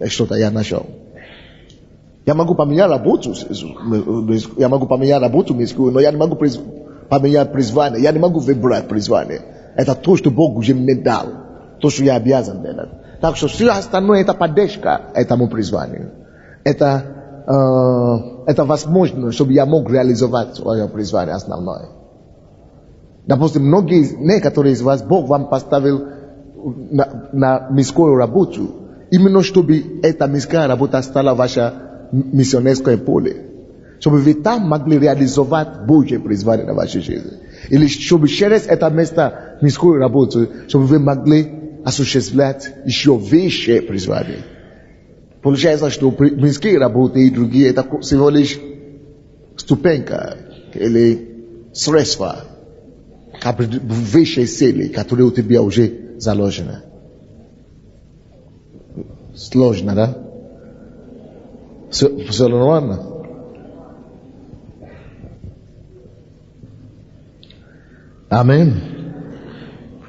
A: Что-то я нашел. Я могу поменять работу мирскую, но я не могу поменять призвание, я не могу выбрать призвание. Это то, что Бог уже мне дал, то, что я обязан делать. Так что все остальное это поддержка этому призванию. Это возможно, чтобы я мог реализовать свое призвание основное. Допустим, некоторые из вас, Бог вам поставил на мирскую работу, именно чтобы эта мирская работа стала ваше миссионерское поле. Чтобы вы там могли реализовать Божье призвание на вашей жизни. Или чтобы через это место мирскую работу, чтобы вы могли осуществлять еще высшее призвание. Получается, что мирские работы и другие, это всего лишь ступенька или средство к высшей цели, которая у тебя уже заложена. Сложно, да? Все нормально? Амин.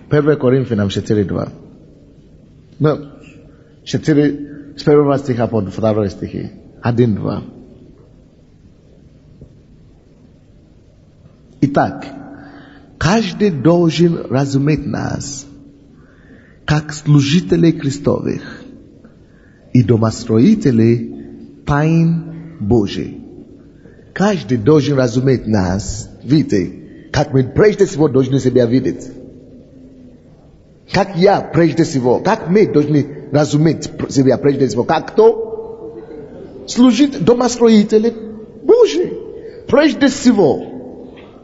A: 1 Коринфянам 4:2. No, 4, с 1 стиха по 2 стихи. 1-2. Итак, каждый должен разуметь нас, как служителей Христовых и домостроителей тайн Божьих. Каждый должен разуметь нас, видите, как мы прежде всего должны себя видеть. Как я прежде всего, как мы должны разуметь себя прежде всего, как кто? Служить домостроители Божьи. Прежде всего,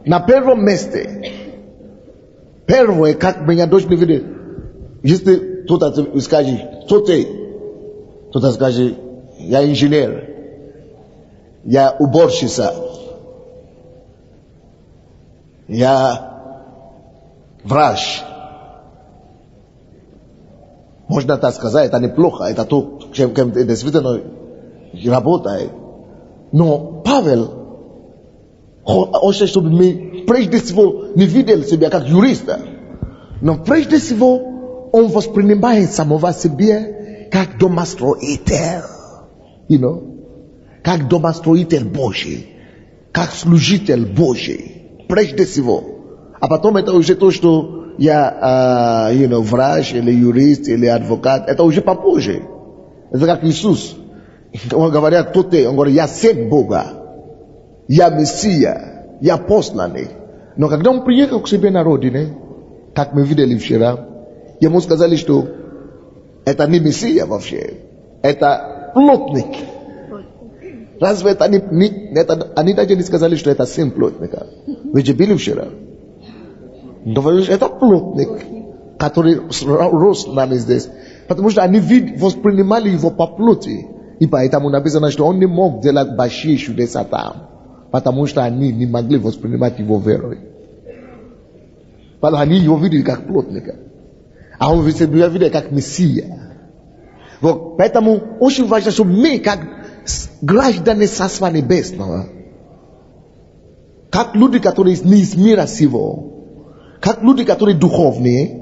A: на первом месте. Первое, как меня должны видеть. Если кто-то скажет, кто ты? Кто-то скажет, я инженер, я уборщица, я врач. Можно так сказать, это неплохо, это то, чем действительно работает. Но Павел хочет, чтобы мы прежде всего не видели себя как юриста. Но прежде всего он воспринимает самого себя как домостроитель. Как домостроитель Божий. Как служитель Божий. Прежде всего. А потом это уже то, что я, врач, или юрист, или адвокат, это уже попозже. Это как Иисус. Он говорит, кто ты? Он говорит, я сын Бога. Я Мессия. Я посланный. Но когда он приехал к себе на родине, как мы видели вчера, ему сказали, что это не Мессия вообще. Это плотник. Разве это они даже не сказали, что это сын плотника? Вы же были вчера. Говорили, это плотник, который рос с нами здесь. Потому что они воспринимали его по плоти. И поэтому написано, что он не мог делать большие чудеса там. Потому что они не могли воспринимать его верой. Потому что они его видели как плотника. А он себя видели как Мессия. Вот, поэтому очень важно, чтобы мы, как граждане Царства Небесного, как люди, которые не из мира сего, как люди, которые духовные,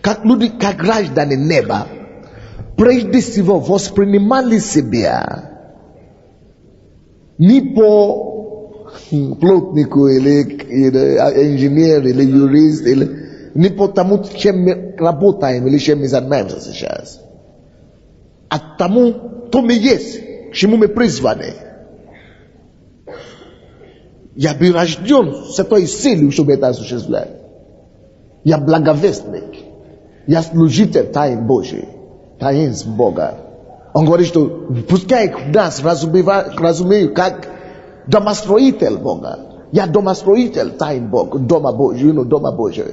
A: как люди, как граждане неба, прежде всего воспринимали себя не по плотнику, или инженер, или юрист, или не по тому, чем мы работаем, или чем мы занимаемся сейчас, а тому, кто мы есть, к чему мы призваны. Я был рожден с этой целью, чтобы это осуществлять. Я благовестник. Я служитель тайн Божий. Таинств Бога. Он говорит, что пускай нас разумеют как домостроитель Бога. Я домостроитель тайн Бога, дома Божьего.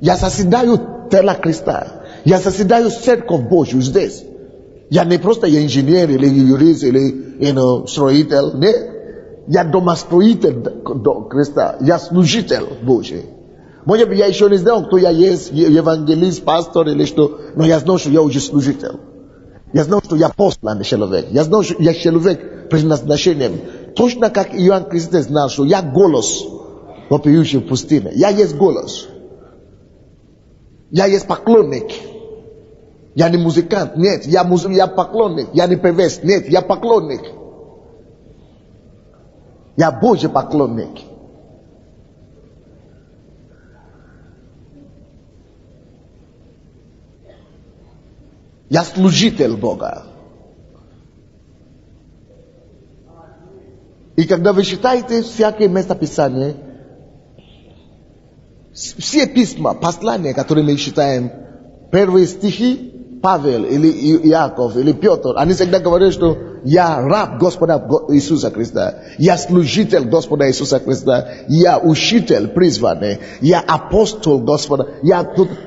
A: Я созидаю тело Христа. Я созидаю церковь Божью здесь. Я не просто инженер или юрист или строитель. Нет. Я домостроитель Христа. Я служитель Божий. Может быть, я еще не знал, кто я есть, евангелист, пастор или что, но я знал, что я уже служитель. Я знал, что я посланный человек. Я знал, что я человек предназначением. Точно как Иоанн Креститель знал, что я голос, вопиющий в пустыне. Я есть голос. Я есть поклонник. Я не музыкант, нет. Я поклонник. Я не певец, нет. Я поклонник. Я Божий поклонник. Я служитель Бога. И когда вы читаете всякие местописания, все письма, послания, которые мы читаем, первые стихи, Павел или Иаков или Петр, они всегда говорят, что я раб Господа Иисуса Христа, я служитель Господа Иисуса Христа, я учитель призванный, я апостол Господа.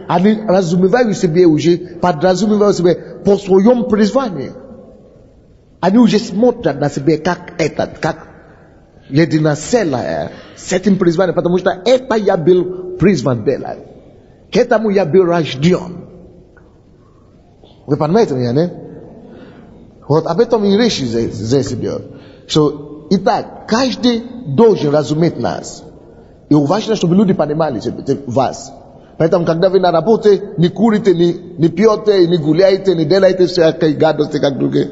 A: Они разумевают себе уже, подразумевают себе по своем призвании. Они уже смотрят на себя как единоцелое с этим призванием, потому что это я был призван делать. К этому я был рожден. Вы понимаете меня, не? Вот об этом и речь здесь идет. Что, итак, каждый должен разуметь нас. И важно, чтобы люди понимали вас. Поэтому, когда вы на работе, не курите, не пьете, не гуляете, не делаете всякие гадости, как другие.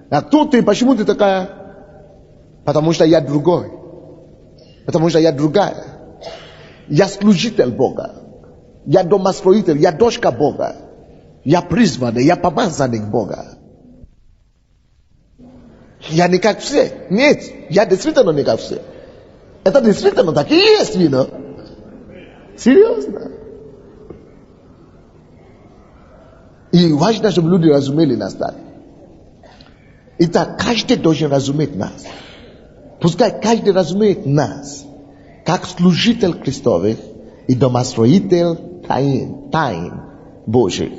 A: А кто ты? Почему ты такая? Потому что я другой. Потому что я другая. Я служитель Бога. Я домостроитель, я дочка Бога. Я призванный, я помазанник Бога. Я не как все. Нет, я действительно не как все. Это действительно так и есть, видно. Серьезно. И важно, чтобы люди разумели нас так. Итак, каждый должен разуметь нас. Пускай каждый разумеет нас, как служитель Христовых и домостроитель тайн Божьих.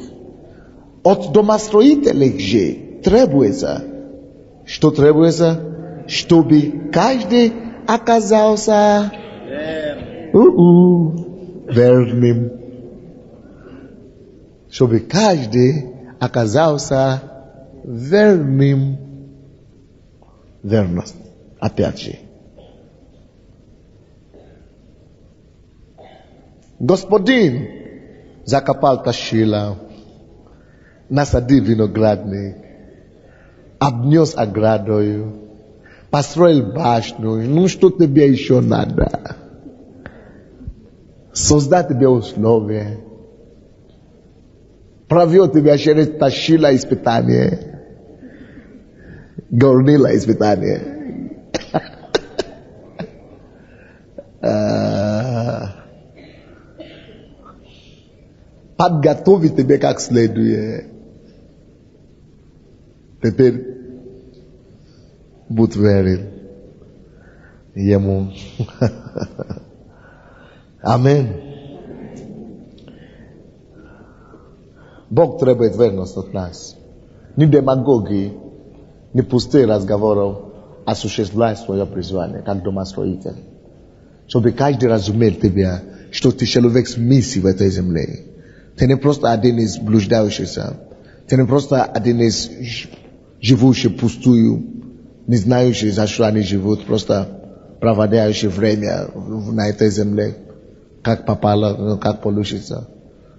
A: От домостроителей же требуется, что требуется, чтобы каждый оказался верным. Чтобы каждый оказался верным. Верность. Опять же. Господин закопал тащила, насадил виноградник, обнес оградою, построил башню. Ну, что тебе еще надо? Создать тебе условия. Провел тебя через тащила испытание. Горнила испытание. Подготовить тебя как следует. Теперь будь верен Ему. Амин. Бог требует верность от нас. Ни демагогии, ни пустых разговоров, осуществляй свое призвание, как домостроитель. Чтобы каждый разумел тебя, что ты человек с миссией в этой земле. Ты не просто один из блуждающихся. Ты не просто один из живущих пустую, не знающих, за что они живут, просто проводящие время на этой земле, как попало, как получится.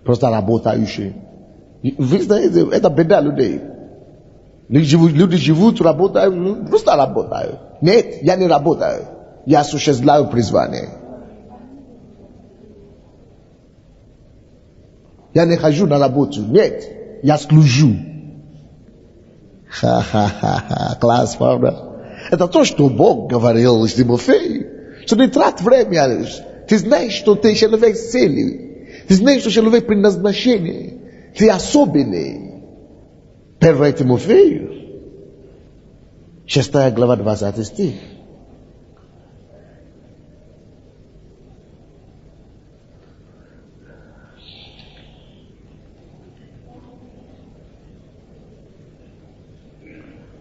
A: Просто работающие. Вы знаете, это беда людей. Люди живут, работают, просто работают. Нет, я не работаю. Я осуществляю призвание. Я не хожу на работу. Нет, я служу. Ха-ха-ха-ха. Класс, правда? Это то, что Бог говорил Тимофею. Что не трать время. Ты знаешь, что ты человек с целью. Ты знаешь, что человек предназначение. Ты особенный. 1 Тимофею, 6 глава, 20 стих.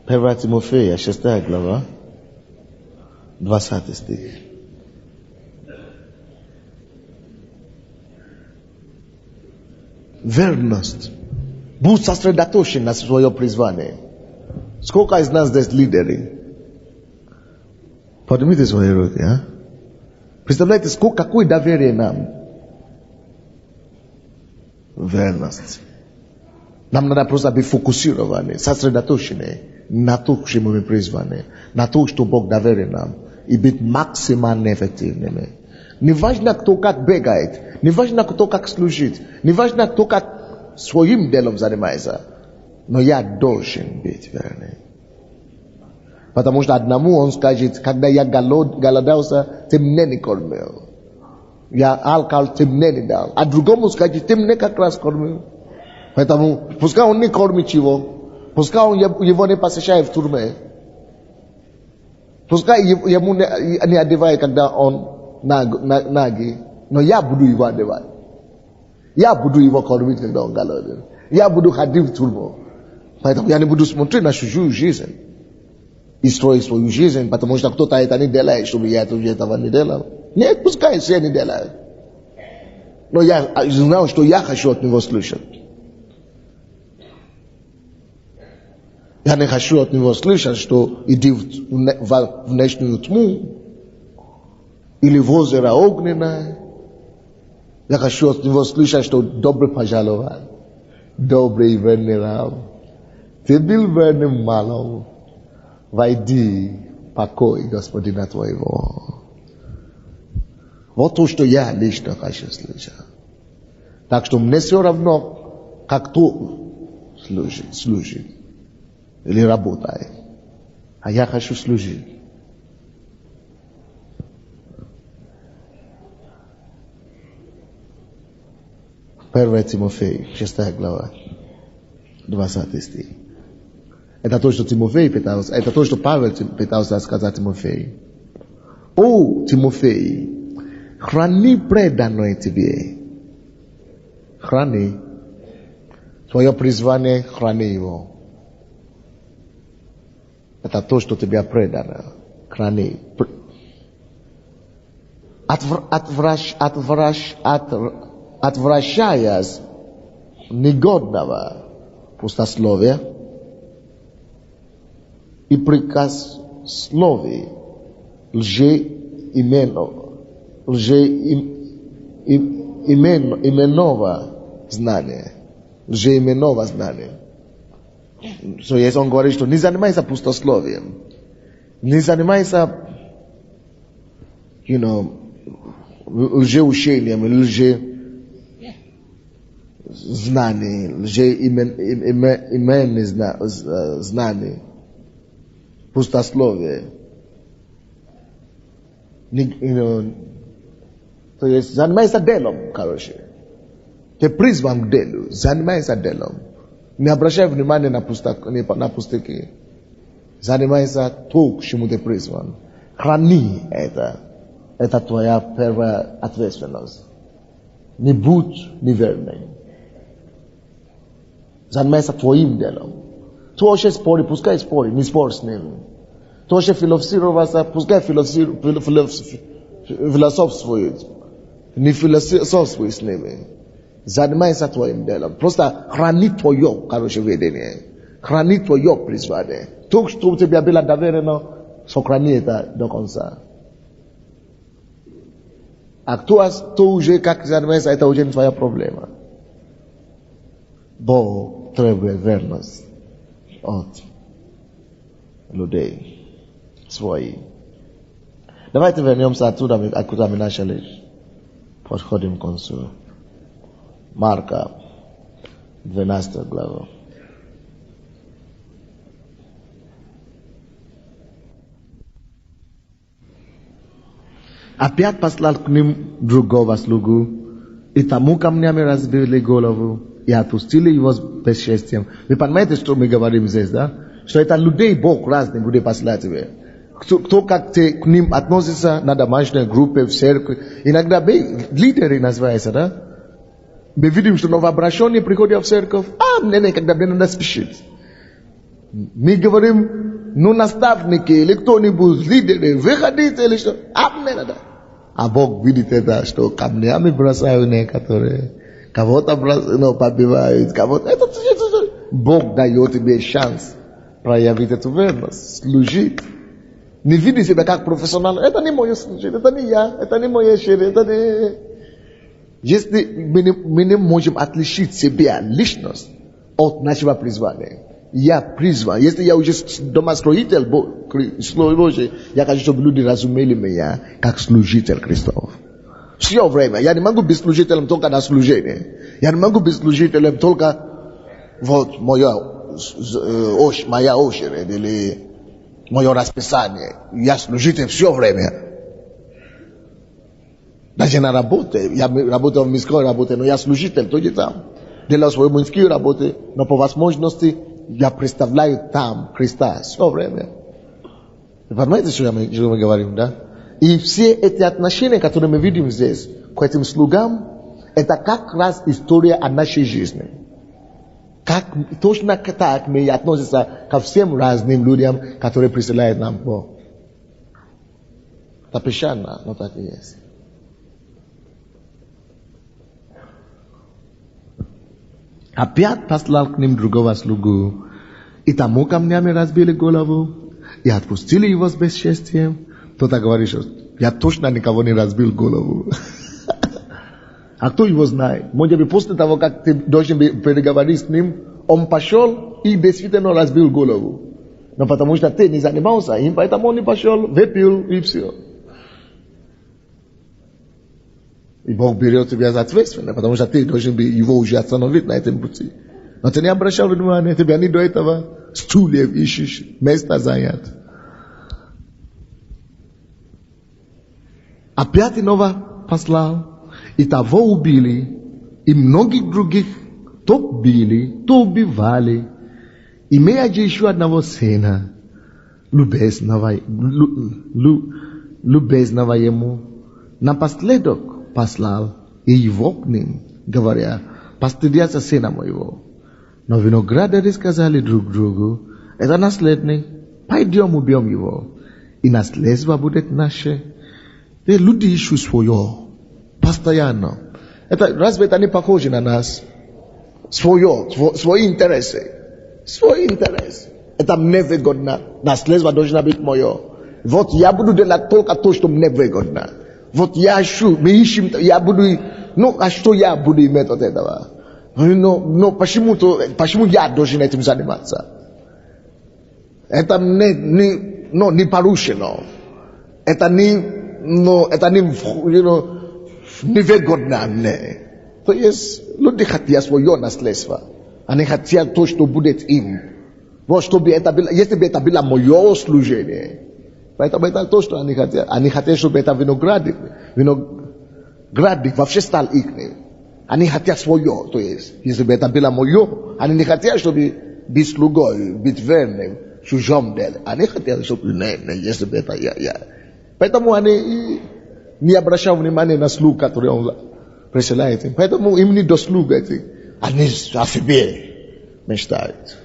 A: Первая Тимофея, 6 глава, 20 стих. Верность. Будь сосредоточен на свое призвание. Сколько из нас здесь лидеры? Поднимите свои руки, а? Представляете, какое доверие нам? Верность. Нам надо просто быть фокусированы, сосредоточены на то, к чему мы призваны, на то, что Бог доверил нам, и быть максимально эффективными. Не важно, кто как бегает, не важно, кто как служит, не важно, кто как своим делом занимается, но я должен быть верным. Потому что одному он скажет, когда я голодался, ты мне не кормил. Я алкал, ты мне не дал. А другому скажет, ты мне как раз кормил. Поэтому пускай он не кормит его, пускай он его не посещает в тюрьме, пускай ему не одевает, когда он наги, но я буду его одевать. Я буду его кормить, когда он голоден. Я буду ходить в тюрьму. Поэтому я не буду смотреть на чужую жизнь и строить свою жизнь, потому что кто-то это не делает, чтобы я этого не делал. Нет, пускай все не делают. Но я знаю, что я хочу от него слышать. Я не хочу от него слышать, что иди в ночную тьму или в озеро огненное. Я хочу от него слышать, что добро пожаловал. Добрый и верный раб. Ты был верным малым. Войди в покой Господина твоего. Вот то, что я лично хочу слышать. Так что мне все равно, как кто служит или работает. А я хочу служить. Первое Тимофей, 6 глава, 20 стих. Это то, что Тимофей пытался, это то, что Павел пытался сказать Тимофею. О, Тимофей, храни преданное тебе. Храни. Твое призвание, храни его. Это то, что тебе предано. Храни. Отвращаясь негодного пустословия и прикословий лжеименного знания. Лжеименного знания. So, если он говорит, что не занимайся пустословием, не занимайся, лжеучением, лжезнаний, лжеименных знаний, пустословие. То есть занимайся делом, короче. Ты призван к делу, занимайся делом. Не обращай внимания на пустяки. Занимайся то, к чему ты призван. Храни это. Это твоя первая ответственность. Не будь неверным. Занимайся твоим делом. Кто вообще спорит, пускай спорит, не спорь с ним. Кто вообще философировался, пускай философствует. Не философствуй с ними. Занимайся твоим делом. Просто храни твое, видение. Храни твое призвание. То, что тебе было доверено, сохрани это до конца. А кто уже как занимается, это уже не твоя проблема. Бог требует верность от людей своих. Давайте вернемся оттуда, откуда мы начали. Подходим к концу. Марка, 12 глава. Опять послал к ним другого слугу, и тому камнями разбили голову, и отпустили его с бесчестием. Вы понимаете, что мы говорим здесь, да? Что это людей Бог разный будет послать тебе. Кто как ты к ним относится на домашней группе, в церкви. Иногда лидеры называются, да? Мы видим, что новообращенные приходят в церковь, когда мне надо спешить. Мы говорим, наставники или кто-нибудь, лидеры, выходите или что, мне надо. А Бог видит это, что камнями бросают некоторые, кого-то побивают, кого-то. Бог дает тебе шанс проявить эту верность, служить. Не види себя как профессионал. Это не мое служение, это не я, это не мое шире, это не... Если мы не можем отличить себя, личность, от нашего призвания. Я призван. Если я уже дома строитель, Слово Божие, я хочу, чтобы люди разумели меня как служитель Христов. Все время. Я не могу быть служителем только на служении. Я не могу быть служителем только моя очередь или мое расписание. Я служитель все время. Даже на работе. Я работаю в мирской работе, но я служитель, тоже там. Делаю свои мирские работы, но по возможности я представляю там Христа все время. Вы понимаете, что мы говорим, да? И все эти отношения, которые мы видим здесь, к этим слугам, это как раз история о нашей жизни. Точно так мы относимся ко всем разным людям, которые присылают нам Бог. Это печально, но так и есть. Опять послал к ним другого слугу, и тому камнями разбили голову, и отпустили его с бесчестием. Кто-то говорит, что я точно никого не разбил голову. А кто его знает? Может быть, после того, как ты должен переговорить с ним, он пошел и действительно разбил голову. Но потому что ты не занимался им, поэтому он не пошел, выпил и все. И Бог берет тебя за ответственность, потому что ты должен его уже остановить на этом пути. Но ты не обращал внимания, тебя не до этого стульев ищешь, место занят. Опять иного послал, и того убили, и многих других то били, то убивали, имея же еще одного сына, любезного ему, напоследок послал и его к ним, говоря, постыдятся сына моего. Но виноградари сказали друг другу, это наследник, пойдем убьем его, и наследство будет наше. Те люди ищут свое, постоянно. Разве это не похоже на нас? Свои интересы. Свой интерес. Это мне выгодно. Наследство должно быть мое. Вот я буду делать только то, что мне выгодно. Вот я ищу, мы ищем, я буду, а что я буду иметь от этого? Но почему я должен этим заниматься? Это не порушено. Это невыгодно мне. То есть, люди хотят свое наследство. Они хотят то, что будет им. Вот, если бы это было мое служение. Поэтому это то, что они хотят. Они хотят, чтобы это виноградник вообще стал их. Они хотят свое. То есть, если бы это было мое, они не хотят, чтобы быть слугой, быть верным, чужом деле. Они хотят, чтобы если бы это я. Поэтому они не обращают внимания на слуг, который он присылает им. Поэтому им не до слуг этих. Они о себе мечтают.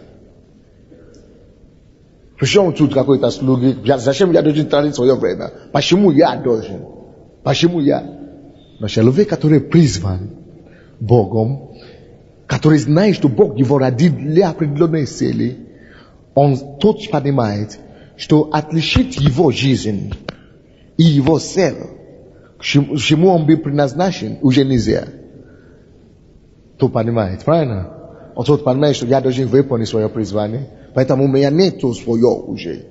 A: Причем тут какой-то слуг? Зачем я должен тратить свое время? Почему я должен? Почему я? Но человек, который призван Богом, который знает, что Бог его родил для определенной цели, он тот понимает, что отличить его жизнь и его цель, к чему он был предназначен, уже нельзя. Кто понимает, правильно? Он тот понимает, что я должен выполнить свое призвание, поэтому у меня нет свое уже.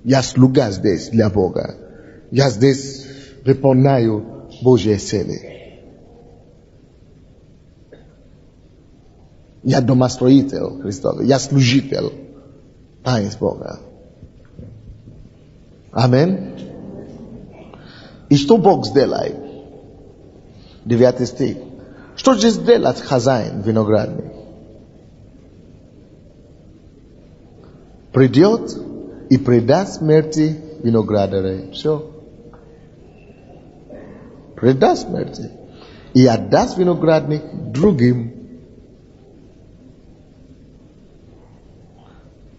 A: Я слуга здесь для Бога. Я здесь выполняю Божьи цели. Я домостроитель Христов. Я служитель таинств Бога. Аминь. И что Бог сделает? 9 стих. Что же сделает хозяин виноградник? Придет и предаст смерти виноградарей. Все. Предаст смерти. И отдаст виноградник другим.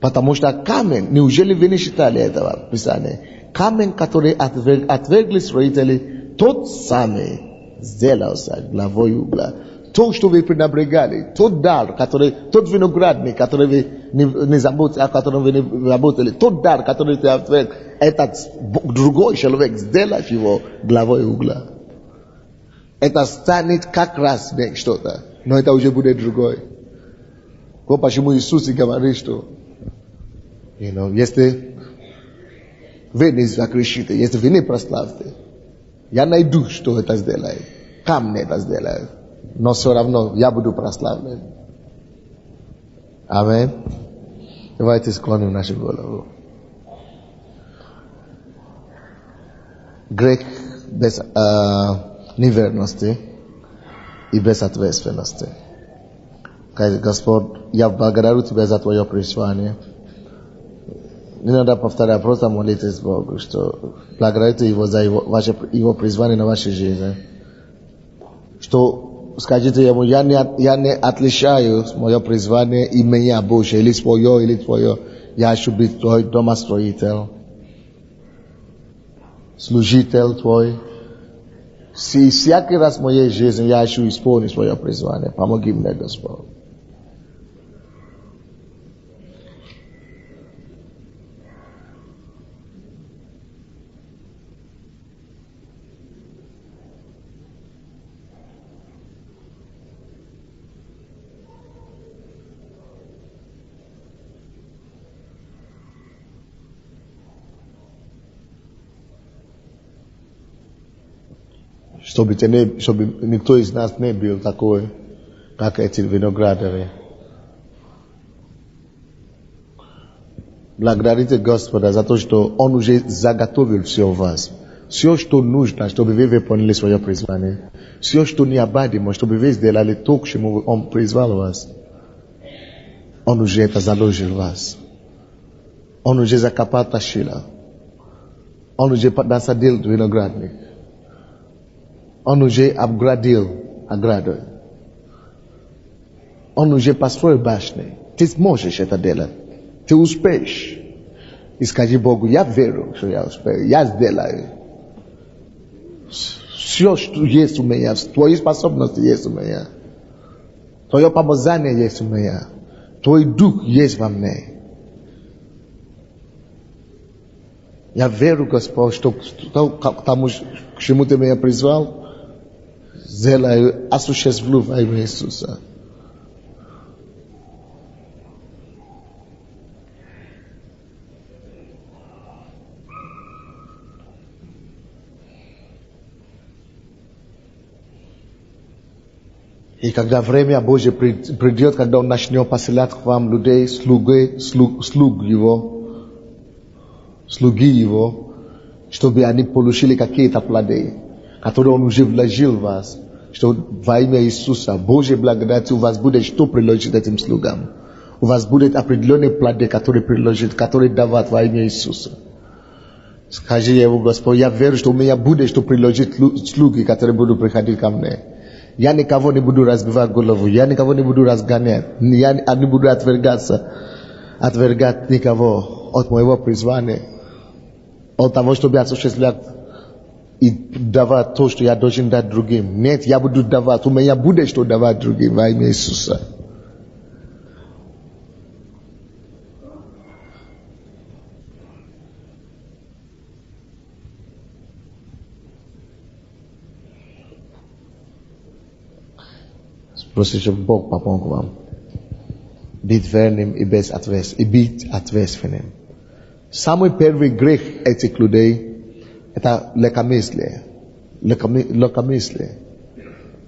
A: Потому что камень, неужели вы не читали этого Писания? Камень, который отвергли строители, тот самый сделался главой угла. То, что вы пренебрегали, тот дар, тот виноградник, который вы не заботили, о котором вы не работали, тот дар, который ты отверг, этот другой человек сделает его главой угла. Это станет как раз что-то, но это уже будет другой. Вот почему Иисус и говорит, что если вы не закричите, если вы не прославите, я найду, что это сделает. Камни это сделает. Но все равно я буду прославлен. Аминь. Давайте склоним нашу голову. Грех без неверности и без ответственности. Господь, я благодарю Тебя за Твое призвание. Не надо повторять, просто молитесь Богу, что благодарите Его за Его призвание на вашей жизни. Что скажите Ему, я не отличаю мое призвание и меня Божье, или свое, или Твое. Я хочу быть Твой домостроитель, служитель Твой. Всякий раз в моей жизни я хочу исполнить свое призвание. Помоги мне, Господь. чтобы никто из нас не был такой, как эти виноградари. Благодарите Господа за то, что Он уже заготовил все в вас. Все, что нужно, чтобы вы выполнили свое призвание. Все, что необходимо, чтобы вы сделали то, к чему Он призвал вас. Он уже это заложил в вас. Он уже закопал тащила. Он уже насадил виноградник. Он уже обградил ограду. Он уже построил башни. Ты сможешь это делать. Ты успеешь. И скажи Богу, я верю, что я успею. Я сделаю. Все, что есть у меня, твои способности есть у меня. Твое помазание есть у меня. Твой дух есть во мне. Я верю, Господь, что к тому, к чему Ты меня призвал, сделаю, осуществлю во имя Иисуса. И когда время Божье придет, когда Он начнет посылать к вам людей, слуги Его, чтобы они получили какие-то плоды, которые Он уже вложил в вас, что во имя Иисуса, Божьей благодати у вас будет что приложить этим слугам. У вас будет определенные плоды, которые давать во имя Иисуса. Скажи Ему, Господь, я верю, что у меня будет что приложить слуги, которые будут приходить ко мне. Я никого не буду разбивать голову, я никого не буду разгонять, я не буду отвергать никого от моего призвания, от того, чтобы осуществлять и давать то, что я должен дать другим. Нет, я буду давать, у меня будет что давать другим во имя Иисуса. Просим, чтобы Бог помог вам быть верным и быть ответственным. Самый первый грех этих людей – это легкомыслие.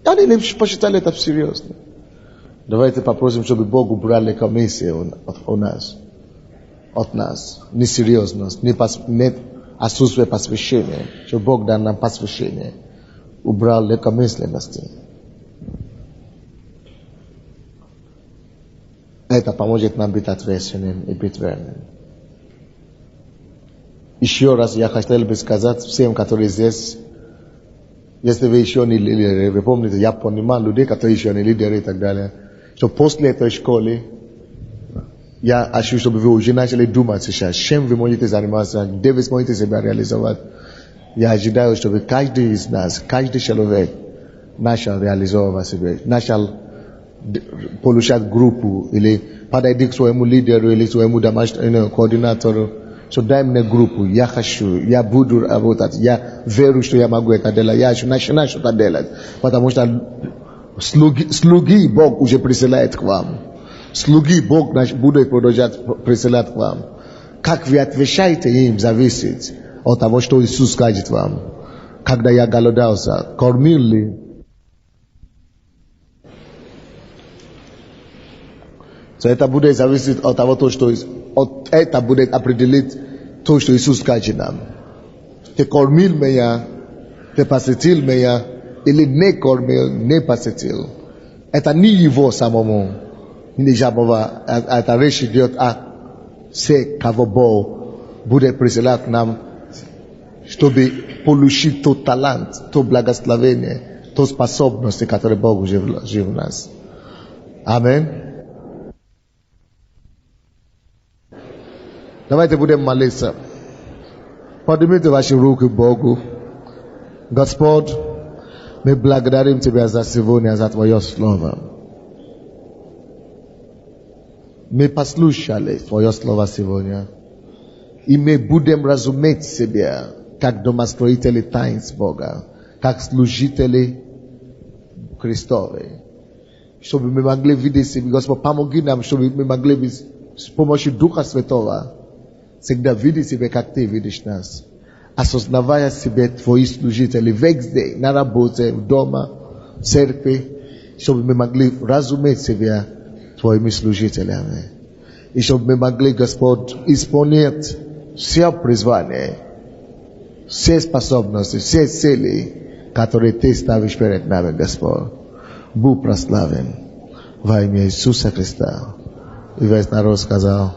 A: Они не посчитали это серьезно. Давайте попросим, чтобы Бог убрал легкомыслие от нас. Несерьезность, не отсутствие посвящения. Чтобы Бог дал нам посвящение. Убрал легкомысленности. Это поможет нам быть ответственным и быть верным. Еще раз я хотел бы сказать всем, которые здесь, если вы еще не лидеры, вы помните, я понимаю людей, которые еще не лидеры и так далее, что после этой школы, я хочу, чтобы вы уже начали думать сейчас, чем вы можете заниматься, где вы сможете себя реализовать. Я ожидаю, чтобы каждый из нас, каждый человек начал реализовывать себя, начал получать группу или подойти к своему лидеру или своему домашнему координатору, что дай мне группу, я хочу, я буду работать, я верю, что я могу это делать, я начинаю что-то делать, потому что слуги Бог уже присылает к вам, слуги Бог будет продолжать присылать к вам. Как вы отвечаете им, зависит от того, что Иисус скажет вам. Когда я голодался, кормил ли? So это будет зависеть от того, что это будет определить то, что Иисус скажет нам. Ты кормил меня, ты посетил меня, или не кормил, не посетил. Это не его самому, не жабова, это речь идет о все, кого Бог будет присылать нам, чтобы получить тот талант, то благословение, то способности, которые Бог уже вложил в нас. Аминь. Давайте будем молиться. Поднимите ваши руки к Богу. Господь, мы благодарим Тебя за сегодня, за Твое Слово. Мы послушали Твое Слово сегодня. И мы будем разуметь себя, как домостроители таинств Бога, как служители Христовы. Чтобы мы могли видеть себя. Господь, помоги нам, чтобы мы могли с помощью Духа Святого всегда видеть себя, как Ты видишь нас. осознавая себе Твои служители везде, на работе, дома, в церкви, чтобы мы могли разуметь себя Твоими служителями. И чтобы мы могли, Господь, исполнять все призвания, все способности, все цели, которые Ты ставишь перед нами, Господь. Будь прославлен во имя Иисуса Христа. И весь народ сказал: